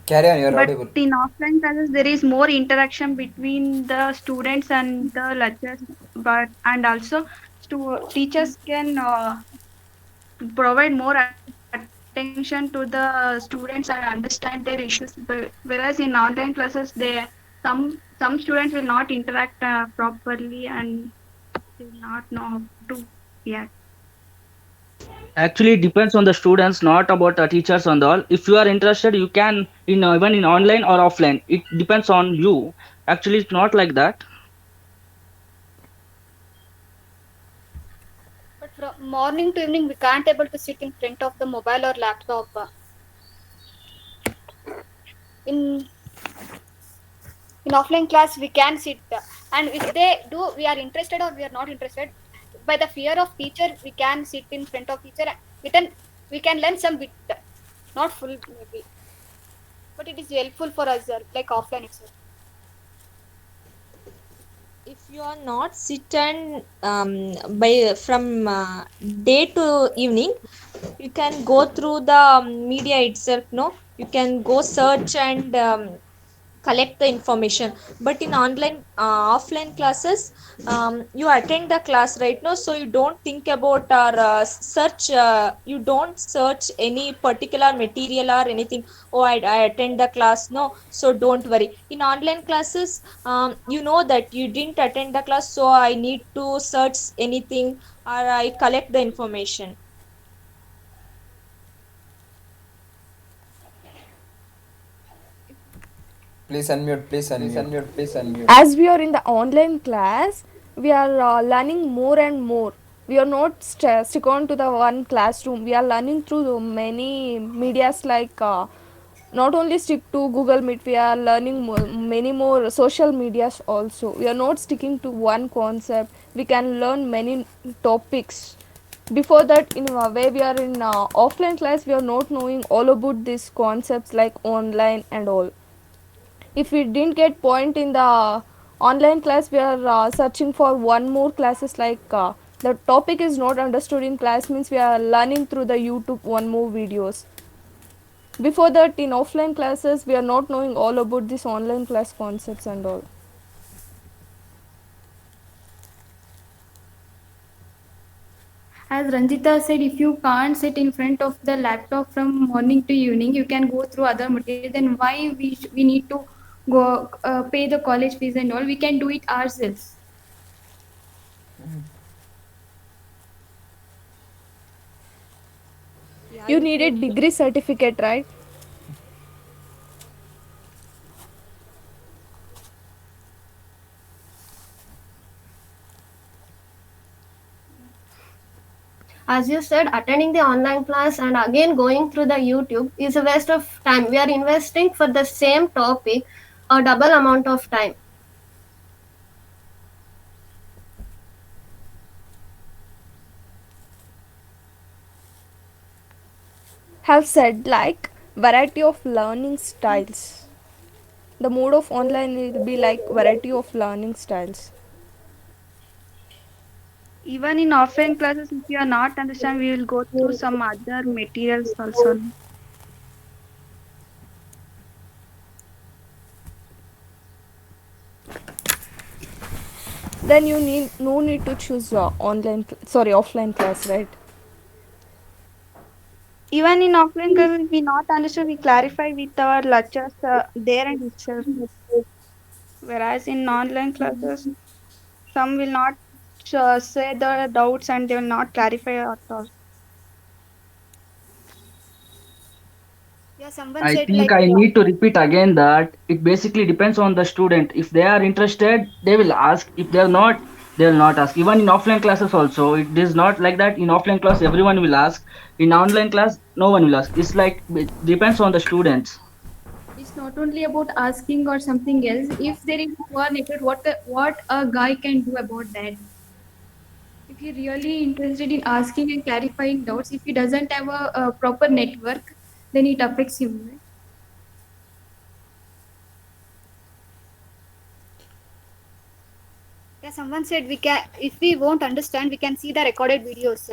Carry on, you're But audible. in offline classes, there is more interaction between the students and the lecturers. But and also, teachers can provide more attention to the students and understand their issues. Whereas in online classes, some students will not interact properly and they will not know how to react. Actually, it depends on the students, not about the teachers and all. If you are interested, you can in even in online or offline. It depends on you. Actually, it's not like that. But from morning to evening, we can't able to sit in front of the mobile or laptop. In in offline class, we can sit, and if they do, we are interested or we are not interested. By the fear of teacher, we can sit in front of teacher. We can learn some bit, not full maybe, but it is helpful for us like offline itself. If you are not sit and by from day to evening, you can go through the media itself, no, you can go search and collect the information, but in online offline classes, you attend the class right now, so you don't think about or search, you don't search any particular material or anything. Oh, I attend the class, no, so don't worry. In online classes, you know that you didn't attend the class, so I need to search anything or I collect the information. Please unmute, please unmute. As we are in the online class, we are learning more and more. We are not stick on to the one classroom. We are learning through the many medias like not only stick to Google Meet. We are learning many more social medias also. We are not sticking to one concept. We can learn many topics. Before that, in a way, we are in offline class. We are not knowing all about these concepts like online and all. If we didn't get point in the online class, we are searching for one more classes like the topic is not understood in class means we are learning through the YouTube one more videos. Before that, in offline classes, we are not knowing all about this online class concepts and all. As Ranjita said, if you can't sit in front of the laptop from morning to evening, you can go through other material. Then why we need to go pay the college fees and all? We can do it ourselves. You need a degree certificate, right? As you said, attending the online class and again going through the YouTube is a waste of time. We are investing for the same topic a double amount of time. Have said like variety of learning styles. The mode of online will be like variety of learning styles. Even in offline classes, if you are not understand, we will go through some other materials also. Then you need no need to choose offline class, right? Even in offline classes, if we not understand, we clarify with our lecturers there and itself. Whereas in online classes, some will not say the doubts and they will not clarify at all. Yeah, someone I said think like I need to repeat again that it basically depends on the student. If they are interested, they will ask. If they are not, they will not ask. Even in offline classes also, it is not like that. In offline class, everyone will ask. In online class, no one will ask. It's like it depends on the students. It's not only about asking or something else. If there is poor network, what a guy can do about that? If you're really interested in asking and clarifying doubts, if he doesn't have a proper network, then it affects him. Right? yeah, someone said we can if we won't understand we can see the recorded videos.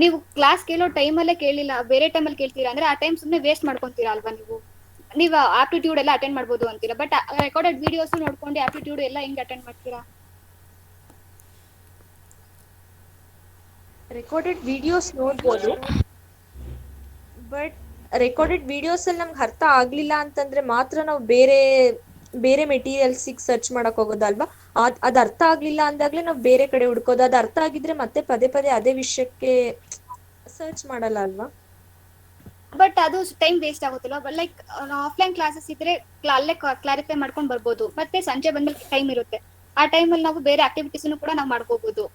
ನೀವು class ಕೇಳೋ ಟೈಮಲ್ಲೇ ಕೇಳಿಲ್ಲ ಬೇರೆ ಟೈಮಲ್ಲಿ ಕೇಳ್ತೀರಾ ಅಂದ್ರೆ ಆ time ಸುಮ್ಮನೆ ವೇಸ್ಟ್ ಮಾಡ್ಕೊಂತೀರಾ ಅಲ್ವಾ ನೀವು ಆಪ್ಟಿಟ್ಯೂಡ್ ಎಲ್ಲ ಅಟೆಂಡ್ ಮಾಡ್ಬೋದು ಅಂತೀರಾ ಬಟ್ ರೆಕಾರ್ಡೆಡ್ ವಿಡಿಯೋಸ್ ನೋಡ್ಕೊಂಡು ಆಪ್ಟಿಟ್ಯೂಡ್ ಎಲ್ಲ ಹೆಂಗ್ ಅಟೆಂಡ್ ಮಾಡ್ತೀರಾ ರೆಕಾರ್ಡೆಡ್ ವಿಡಿಯೋಸ್ ನೋಡ್ಬೋದು ಬಟ್ ರೆಕಾರ್ಡೆಡ್ ವಿಡಿಯೋಸಲ್ಲಿ ನಮ್ಗೆ ಅರ್ಥ ಆಗಲಿಲ್ಲ ಅಂತಂದ್ರೆ ಮಾತ್ರ ನಾವು ಬೇರೆ ಬೇರೆ ಮೆಟೀರಿಯಲ್ಸಿಗೆ ಸರ್ಚ್ ಮಾಡಕ್ ಹೋಗೋದಲ್ವಾ ಅದು ಅರ್ಥ ಆಗ್ಲಿಲ್ಲ ಅಂದಾಗ್ಲೇ ನಾವು ಬೇರೆ ಕಡೆ ಹುಡ್ಕೋದು ಅದು ಅರ್ಥ ಆಗಿದ್ರೆ ಮತ್ತೆ ಪದೇ ಪದೇ ಅದೇ ವಿಷಯಕ್ಕೆ ಸರ್ಚ್ ಮಾಡಲ್ಲ ಅಲ್ವಾ ಬಟ್ ಅದು ಟೈಮ್ ವೇಸ್ಟ್ ಆಗುತ್ತಲ್ವಾ ಲೈಕ್ ಆಫ್ಲೈನ್ ಕ್ಲಾಸಸ್ ಇದ್ರೆ ಅಲ್ಲೇ ಕ್ಲಾರಿಫೈ ಮಾಡ್ಕೊಂಡು ಬರ್ಬೋದು ಮತ್ತೆ ಸಂಜೆ ಬಂದ್ಮೇಲೆ ಟೈಮ್ ಇರುತ್ತೆ ಆ ಟೈಮಲ್ಲಿ ನಾವು ಬೇರೆ ಆಕ್ಟಿವಿಟೀಸ್ ಕೂಡ ನಾವು ಮಾಡ್ಕೋಬಹುದು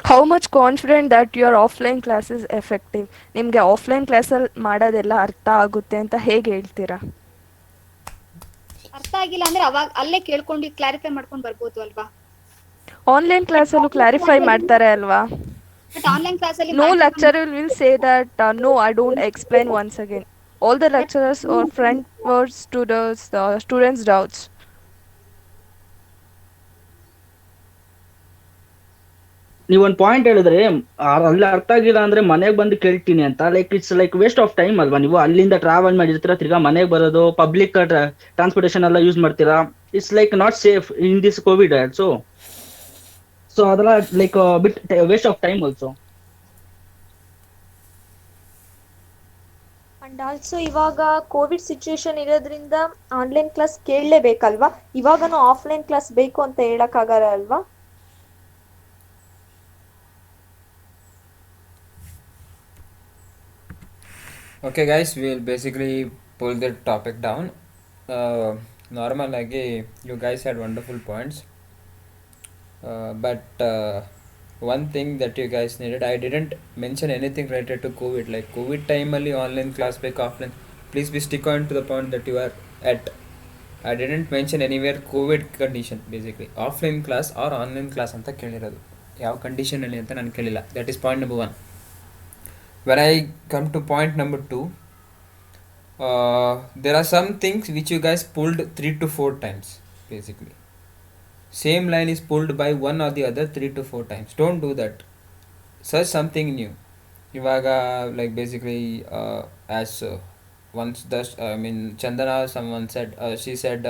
how much confident that your offline class is effective ನಿಮಗೆ ಆಫ್ಲೈನ್ ಕ್ಲಾಸಲ್ಲಿ ಮಾಡೋದೆಲ್ಲ ಅರ್ಥ ಆಗುತ್ತೆ ಅಂತ ಹೇಗೆ ಹೇಳ್ತೀರಾ ಅರ್ಥ ಆಗಿಲ್ಲ ಅಂದ್ರೆ ಅವಾಗ ಅಲ್ಲೇ ಕೇಳ್ಕೊಂಡು ಕ್ಲಾರಿಫೈ ಮಾಡ್ಕೊಂಡು ಬರ್ಬೋದು ಅಲ್ವಾ ಆನ್ಲೈನ್ ಕ್ಲಾಸಲ್ಲೂ ಕ್ಲಾರಿಫೈ ಮಾಡ್ತಾರೆ ಅಲ್ವಾ ಬಟ್ ಆನ್ಲೈನ್ ಕ್ಲಾಸಲ್ಲಿ No lecturer will say that no, I don't explain once again. All the lecturers are front words to the students' doubts. ನೀವೊಂದು ಪಾಯಿಂಟ್ ಹೇಳಿದ್ರೆ ಅಲ್ಲಿ ಅರ್ಥ ಆಗಿಲ್ಲ ಅಂದ್ರೆ ಮನೆಗೆ ಬಂದು ಕೇಳ್ತೀನಿ ಅಂತ like it's like waste of time ಅಲ್ವಾ ನೀವು ಅಲ್ಲಿಂದ ಟ್ರಾವೆಲ್ ಮಾಡಿರ್ತೀರಾ ತಿರ್ಗಾ ಮನೆಗೆ ಬರೋದು ಪಬ್ಲಿಕ್ ಟ್ರಾನ್ಸ್ಪೋರ್ಟೇಷನ್ ಎಲ್ಲ ಯೂಸ್ ಮಾಡ್ತೀರಾ it's like not safe in this Covid also so ಅದೆಲ್ಲ like bit waste of time also and also ಇವಾಗ ಕೋವಿಡ್ ಸಿಚುವೇಶನ್ ಇರೋದ್ರಿಂದ ಆನ್ಲೈನ್ ಕ್ಲಾಸ್ ಕೇಳಲೇಬೇಕಲ್ವಾ ಇವಾಗನು ಆಫ್ಲೈನ್ ಕ್ಲಾಸ್ ಬೇಕು ಅಂತ ಹೇಳಕ್ಕಾಗಲ್ಲ ಅಲ್ವಾ Okay guys, we'll basically pull the topic down. Normal ಆಗಿ you guys had wonderful points, but one thing that you guys needed, I didn't mention anything related to COVID, like COVID time ಅಲ್ಲಿ online class ಬೇಕು offline, please be stick on to the point that you are at. I didn't mention anywhere COVID condition, basically offline class or online class ಅಂತ ಕೇಳಿರೋದು ಯಾವ condition ಅಲ್ಲಿ ಅಂತ ನಾನು ಕೇಳಿಲ್ಲ. That is point number 1. When I come to point number 2, there are some things which you guys pulled 3 to 4 times, basically same line is pulled by one or the other 3 to 4 times. Don't do that. Search something new. Ivaga, like basically as once Chandana, someone said, she said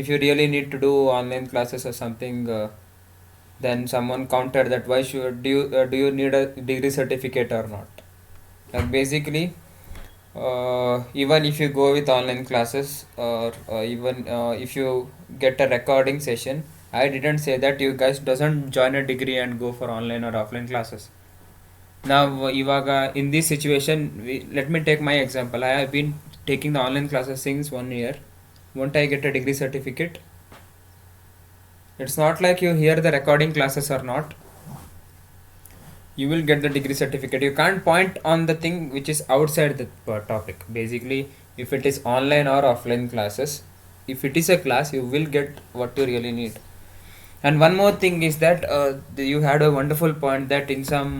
if you really need to do online classes or something, then someone countered that why should do you need a degree certificate or not. Like basically even if you go with online classes or even if you get a recording session, I didn't say that you guys doesn't join a degree and go for online or offline classes. Now ivaga in this situation, let me take my example. I have been taking the online classes since 1 year. Won't I get a degree certificate? It's not like you hear the recording classes or not, you will get the degree certificate. You can't point on the thing which is outside the topic. Basically, if it is online or offline classes, if it is a class, you will get what you really need. And one more thing is that you had a wonderful point that in some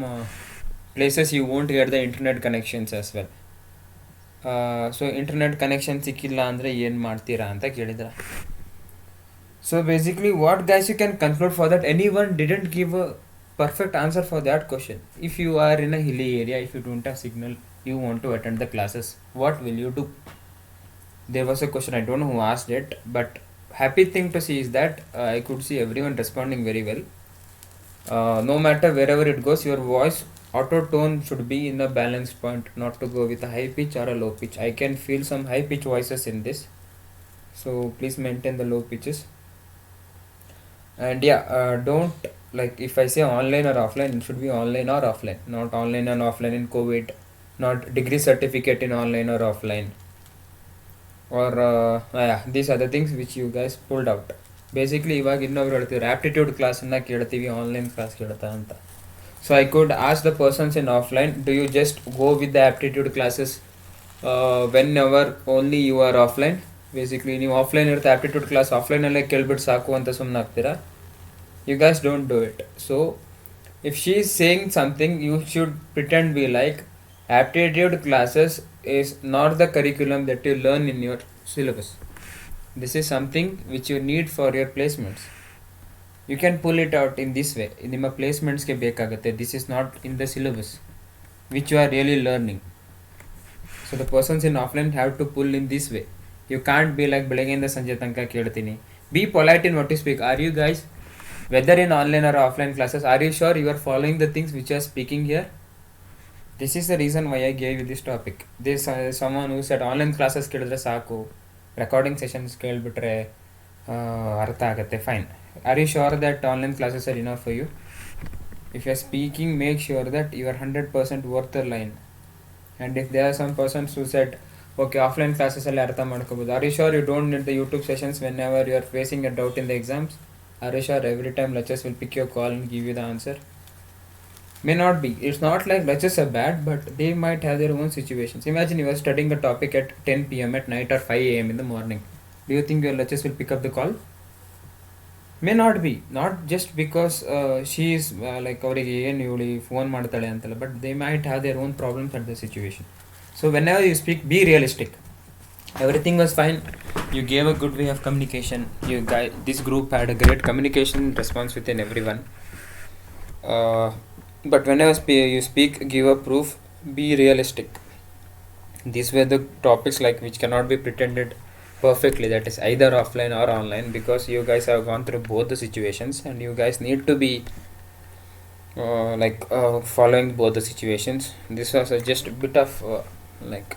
places you won't get the internet connections as well. So internet connection ಸಿಕ್ಕಿಲ್ಲ ಅಂದರೆ ಏನು ಮಾಡ್ತೀರಾ ಅಂತ ಕೇಳಿದ್ರ. So basically, what guys you can conclude for that? Anyone didn't give a perfect answer for that question. If you are in a hilly area, if you don't have signal, you want to attend the classes, what will you do? There was a question, I don't know who asked it, but happy thing to see is that I could see everyone responding very well. No matter wherever it goes, your voice auto tone should be in a balanced point, not to go with a high pitch or a low pitch. I can feel some high pitch voices in this, so please maintain the low pitches. And yeah, don't, like, if I say online or offline, it should be online or offline, not online and offline in COVID, not degree certificate in online or offline, or yeah, these are the things which you guys pulled out. Basically ಇವಾಗ ಇನ್ನೊಬ್ರು ಹೇಳ್ತಿದ್ರು aptitude ಕ್ಲಾಸನ್ನ ಕೇಳ್ತೀವಿ online class ಕೇಳ್ತಾ ಅಂತ. So I could ask the persons in offline, do you just go with the aptitude classes whenever only you are offline? Basically ನೀವು offline ಇರುತ್ತೆ aptitude class ಆಫ್ಲೈನಲ್ಲೇ ಕೇಳ್ಬಿಟ್ಟು ಸಾಕು ಅಂತ ಸುಮ್ಮನೆ ಆಗ್ತೀರಾ? You guys don't do it. So if she is saying something, you should pretend be like, aptitude classes is not the curriculum that you learn in your syllabus. This is something which you need for your placements. You can pull it out in this way. ನಿಮ್ಮ ಪ್ಲೇಸ್ಮೆಂಟ್ಸ್ಗೆ ಬೇಕಾಗುತ್ತೆ. This is not in the syllabus which you are really learning. So the persons in offline have to pull in this way. You can't be like ಬೆಳಗ್ಗೆಯಿಂದ ಸಂಜೆ ತನಕ ಕೇಳ್ತೀನಿ. Be polite in what you speak. Are you guys, whether in online or offline classes, are you sure you are following the things which you are speaking here? This is the reason why I gave you this topic. This someone who said online classes ಕೇಳಿದ್ರೆ ಸಾಕು, recording sessions ಕೇಳ್ಬಿಟ್ರೆ ಅರ್ಥ ಆಗುತ್ತೆ. Fine. Are you sure that online classes are enough for you? If you are speaking, make sure that you are 100% worth the line. And if there are some persons who said, okay, offline classes alle artha madkobodu, are you sure you don't need the YouTube sessions whenever you are facing a doubt in the exams? Are you sure every time lecturers will pick your call and give you the answer? May not be. It's not like lectures are bad, but they might have their own situations. Imagine you are studying a topic at 10 p.m. at night or 5 a.m. in the morning. Do you think your lecturers will pick up the call? May not be. Not just because she is like ಅವರಿಗೆ ಏನು ಇವಳು phone ಮಾಡ್ತಾಳೆ ಅಂತಲ್ಲ, but they might have their own problems at the situation. So whenever you speak, be realistic. Everything was fine. You gave a good way of communication. You guys, this group had a great communication response within everyone. But whenever you speak, give a proof. Be realistic. These were the topics like which cannot be pretended perfectly, that is either offline or online, because you guys have gone through both the situations and you guys need to be following both the situations. This was just a bit of like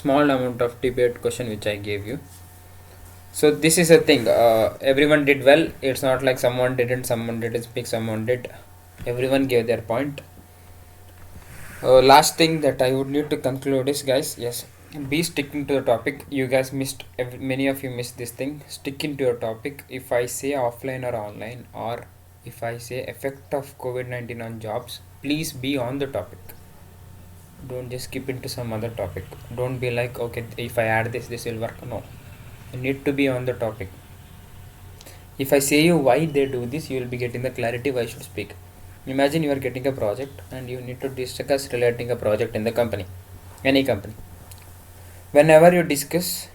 small amount of debate question which I gave you. So this is a thing, everyone did well. It's not like someone didn't speak, someone did. Everyone gave their point. Last thing that I would need to conclude is, guys, yes, be sticking to the topic. You guys missed, many of you missed this thing. Stick into your topic. If I say offline or online, or if I say effect of COVID-19 on jobs, please be on the topic. Don't just skip into some other topic. Don't be like, okay, if I add this will work. No, you need to be on the topic. If I say you why they do this, you will be getting the clarity why I should speak. Imagine you are getting a project and you need to discuss relating a project in the company, any company. Whenever you discuss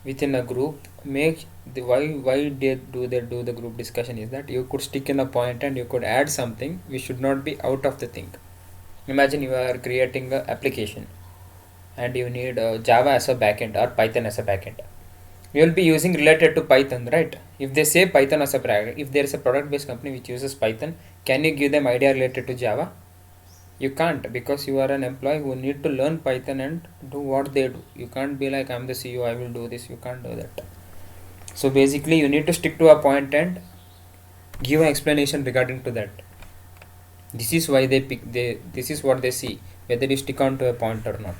within a group, make the why they do the group discussion is that you could stick in a point and you could add something which should not be out of the thing. Imagine you are creating an application and you need Java as a backend or Python as a backend. You will be using related to Python, right? If they say Python as a product, if there is a product based company which uses Python, can you give them idea related to Java? You can't, because you are an employee who need to learn Python and do what they do. You can't be like, I'm the CEO, I will do this. You can't do that. So basically you need to stick to a point and give an explanation regarding to that. This is why this is what they see, whether you stick on to a point or not.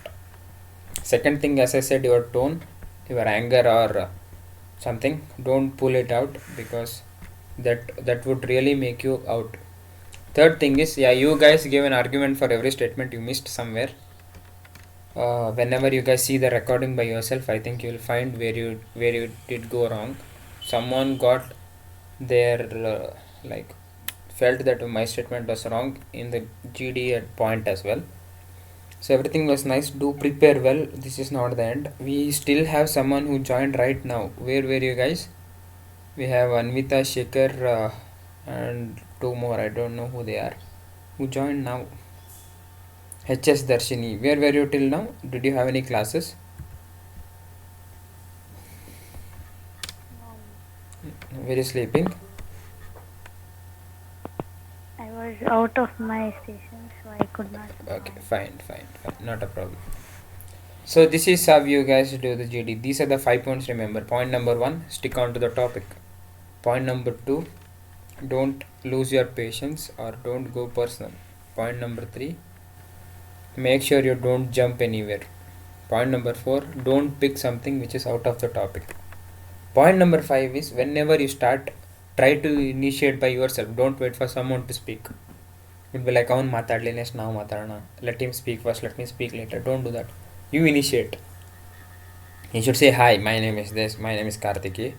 Second thing, as I said, your tone, your anger or something, don't pull it out, because that would really make you out. Third thing is, yeah, you guys gave an argument for every statement you missed somewhere. Whenever you guys see the recording by yourself, I think you will find where you did go wrong. Someone got their felt that my statement was wrong in the GD at point as well. So everything was nice. Do prepare well. This is not the end. We still have someone who joined right now. Where were you guys? We have Anvita, Shekhar, and two more. I don't know who they are. Who joined now? HS Darshini. Where were you till now? Did you have any classes? Were you sleeping? I was out of my station, so I could not. Okay, fine. Not a problem. So this is how you guys do the GD. These are the 5 points. Remember, point number 1, stick on to the topic. Point number 2, don't lose your patience or don't go personal. Point number 3, make sure you don't jump anywhere. Point number 4, don't pick something which is out of the topic. Point number 5 is, whenever you start, try to initiate by yourself. Don't wait for someone to speak. You'll be like, avun matadlenes now matadana. Let him speak first, let me speak later. Don't do that. You initiate. You should say, hi, my name is this, my name is Karthiki,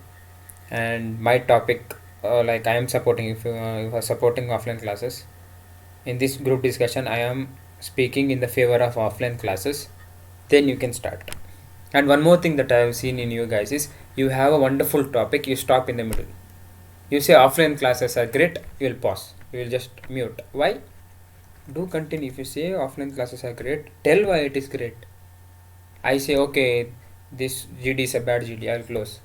and my topic, like I am supporting, if you are supporting offline classes, in this group discussion I am speaking in the favor of offline classes. Then you can start. And one more thing that I have seen in you guys is, you have a wonderful topic, you stop in the middle. You say offline classes are great, you will pause, you will just mute. Why? Do continue. If you say offline classes are great, tell why it is great. I say, okay, this GD is a bad GD, I'll close.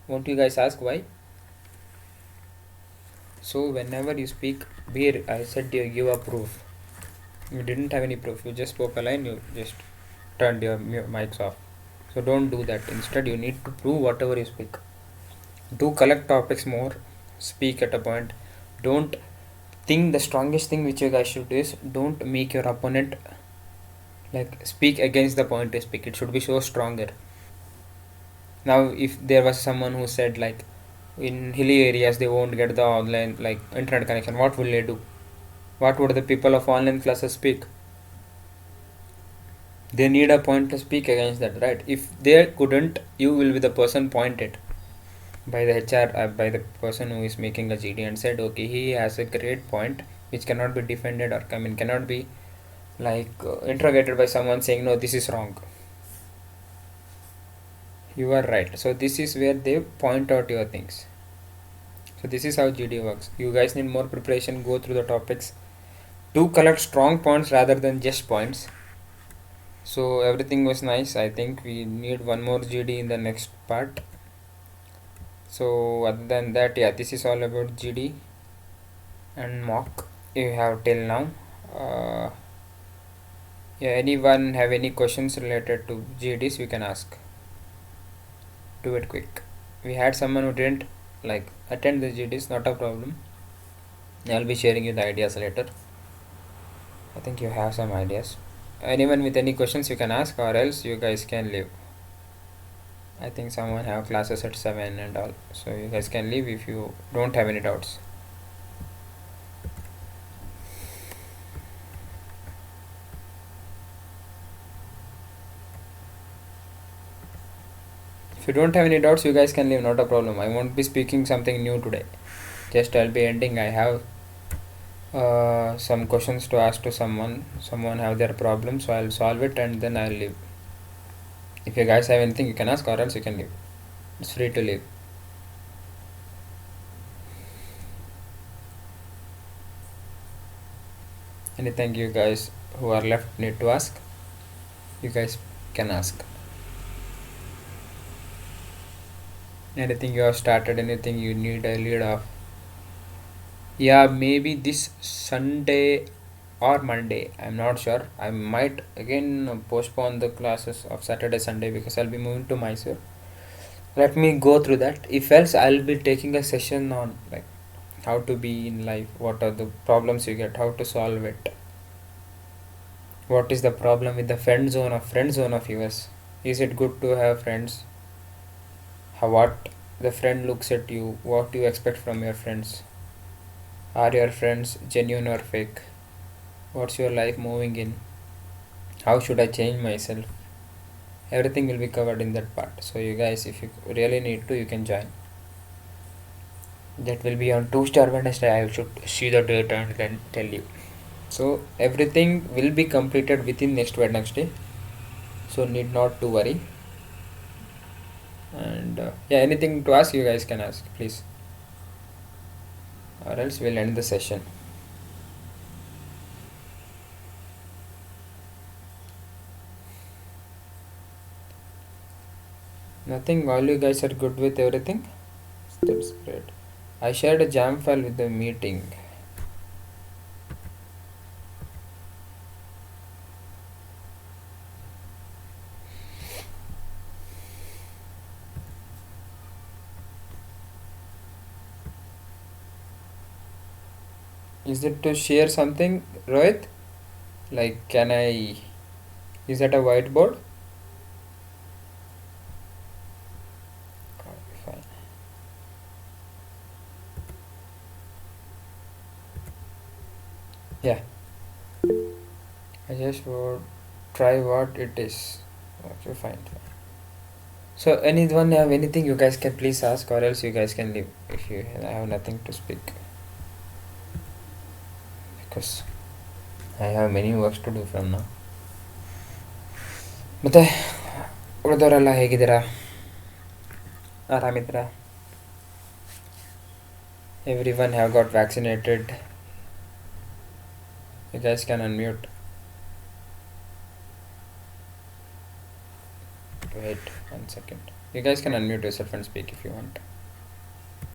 Won't you guys ask why? So whenever you speak, I said you give a proof. You didn't have any proof, you just spoke a line, you just turned your mics off. So don't do that. Instead, you need to prove whatever you speak. Do collect topics more, speak at a point. Don't think, the strongest thing which you guys should do is, don't make your opponent like speak against the point you speak. It should be so stronger. Now if there was someone who said like, in hilly areas they won't get the online like internet connection, what will they do? What would the people of online classes speak? They need a point to speak against that, right? If they couldn't, you will be the person pointed by the HR, by the person who is making a GD, and said, okay, he has a great point which cannot be defended, or cannot be like interrogated by someone saying, no, this is wrong, you are right. So this is where they point out your things. So this is how GD works. You guys need more preparation, go through the topics, do collect strong points rather than just points. So everything was nice. I think we need one more GD in the next part. So other than that, yeah, this is all about GD and mock you have till now. Yeah, anyone have any questions related to GDs, you can ask. Do it quick. We had someone who didn't like attend the GDs, not a problem. I'll be sharing you the ideas later. I think you have some ideas. Anyone with any questions, you can ask, or else you guys can leave. I think someone have classes at 7 and all, so you guys can leave if you don't have any doubts. If you don't have any doubts, you guys can leave, not a problem. I won't be speaking something new today. Just I'll be ending. I have some questions to ask to someone have their problem, so I'll solve it and then I'll leave. If you guys have anything, you can ask, or else you can leave. It's free to leave. Anything you guys who are left need to ask, you guys can ask. Anything you have started, anything you need a lead of. Yeah, maybe this Sunday or Monday, I'm not sure. I might again postpone the classes of Saturday, Sunday, because I'll be moving to Mysore. Let me go through that. If else, I'll be taking a session on like how to be in life, what are the problems you get, how to solve it, what is the problem with the friend zone of yours. Is it good to have friends? What the friend looks at you, what you expect from your friends. Are your friends genuine or fake? What's your life moving in? How should I change myself? Everything will be covered in that part. So you guys, if you really need to, you can join. That will be on Tuesday or Wednesday. I should see the date and then tell you. So everything will be completed within next Wednesday. So need not to worry. And yeah, anything to ask, you guys can ask, please, or else we'll end the session. Nothing, all you guys are good with everything? That's great. I shared a jam file with the meeting. Is it to share something, Rohit? Like, can I, is that a whiteboard? Fine. Yeah. I just would try what it is. Okay, fine. So, anyone have anything, you guys can please ask, or else you guys can leave if you have nothing to speak. Because I have many works to do from now. ಮತ್ತೆ ಉಳಿದವರೆಲ್ಲ ಹೇಗಿದ್ದೀರಾ? ಆರಾಮಿದ್ದೀರಾ? Everyone have got vaccinated. You guys can unmute. Wait 1 second. You guys can unmute yourself and speak if you want.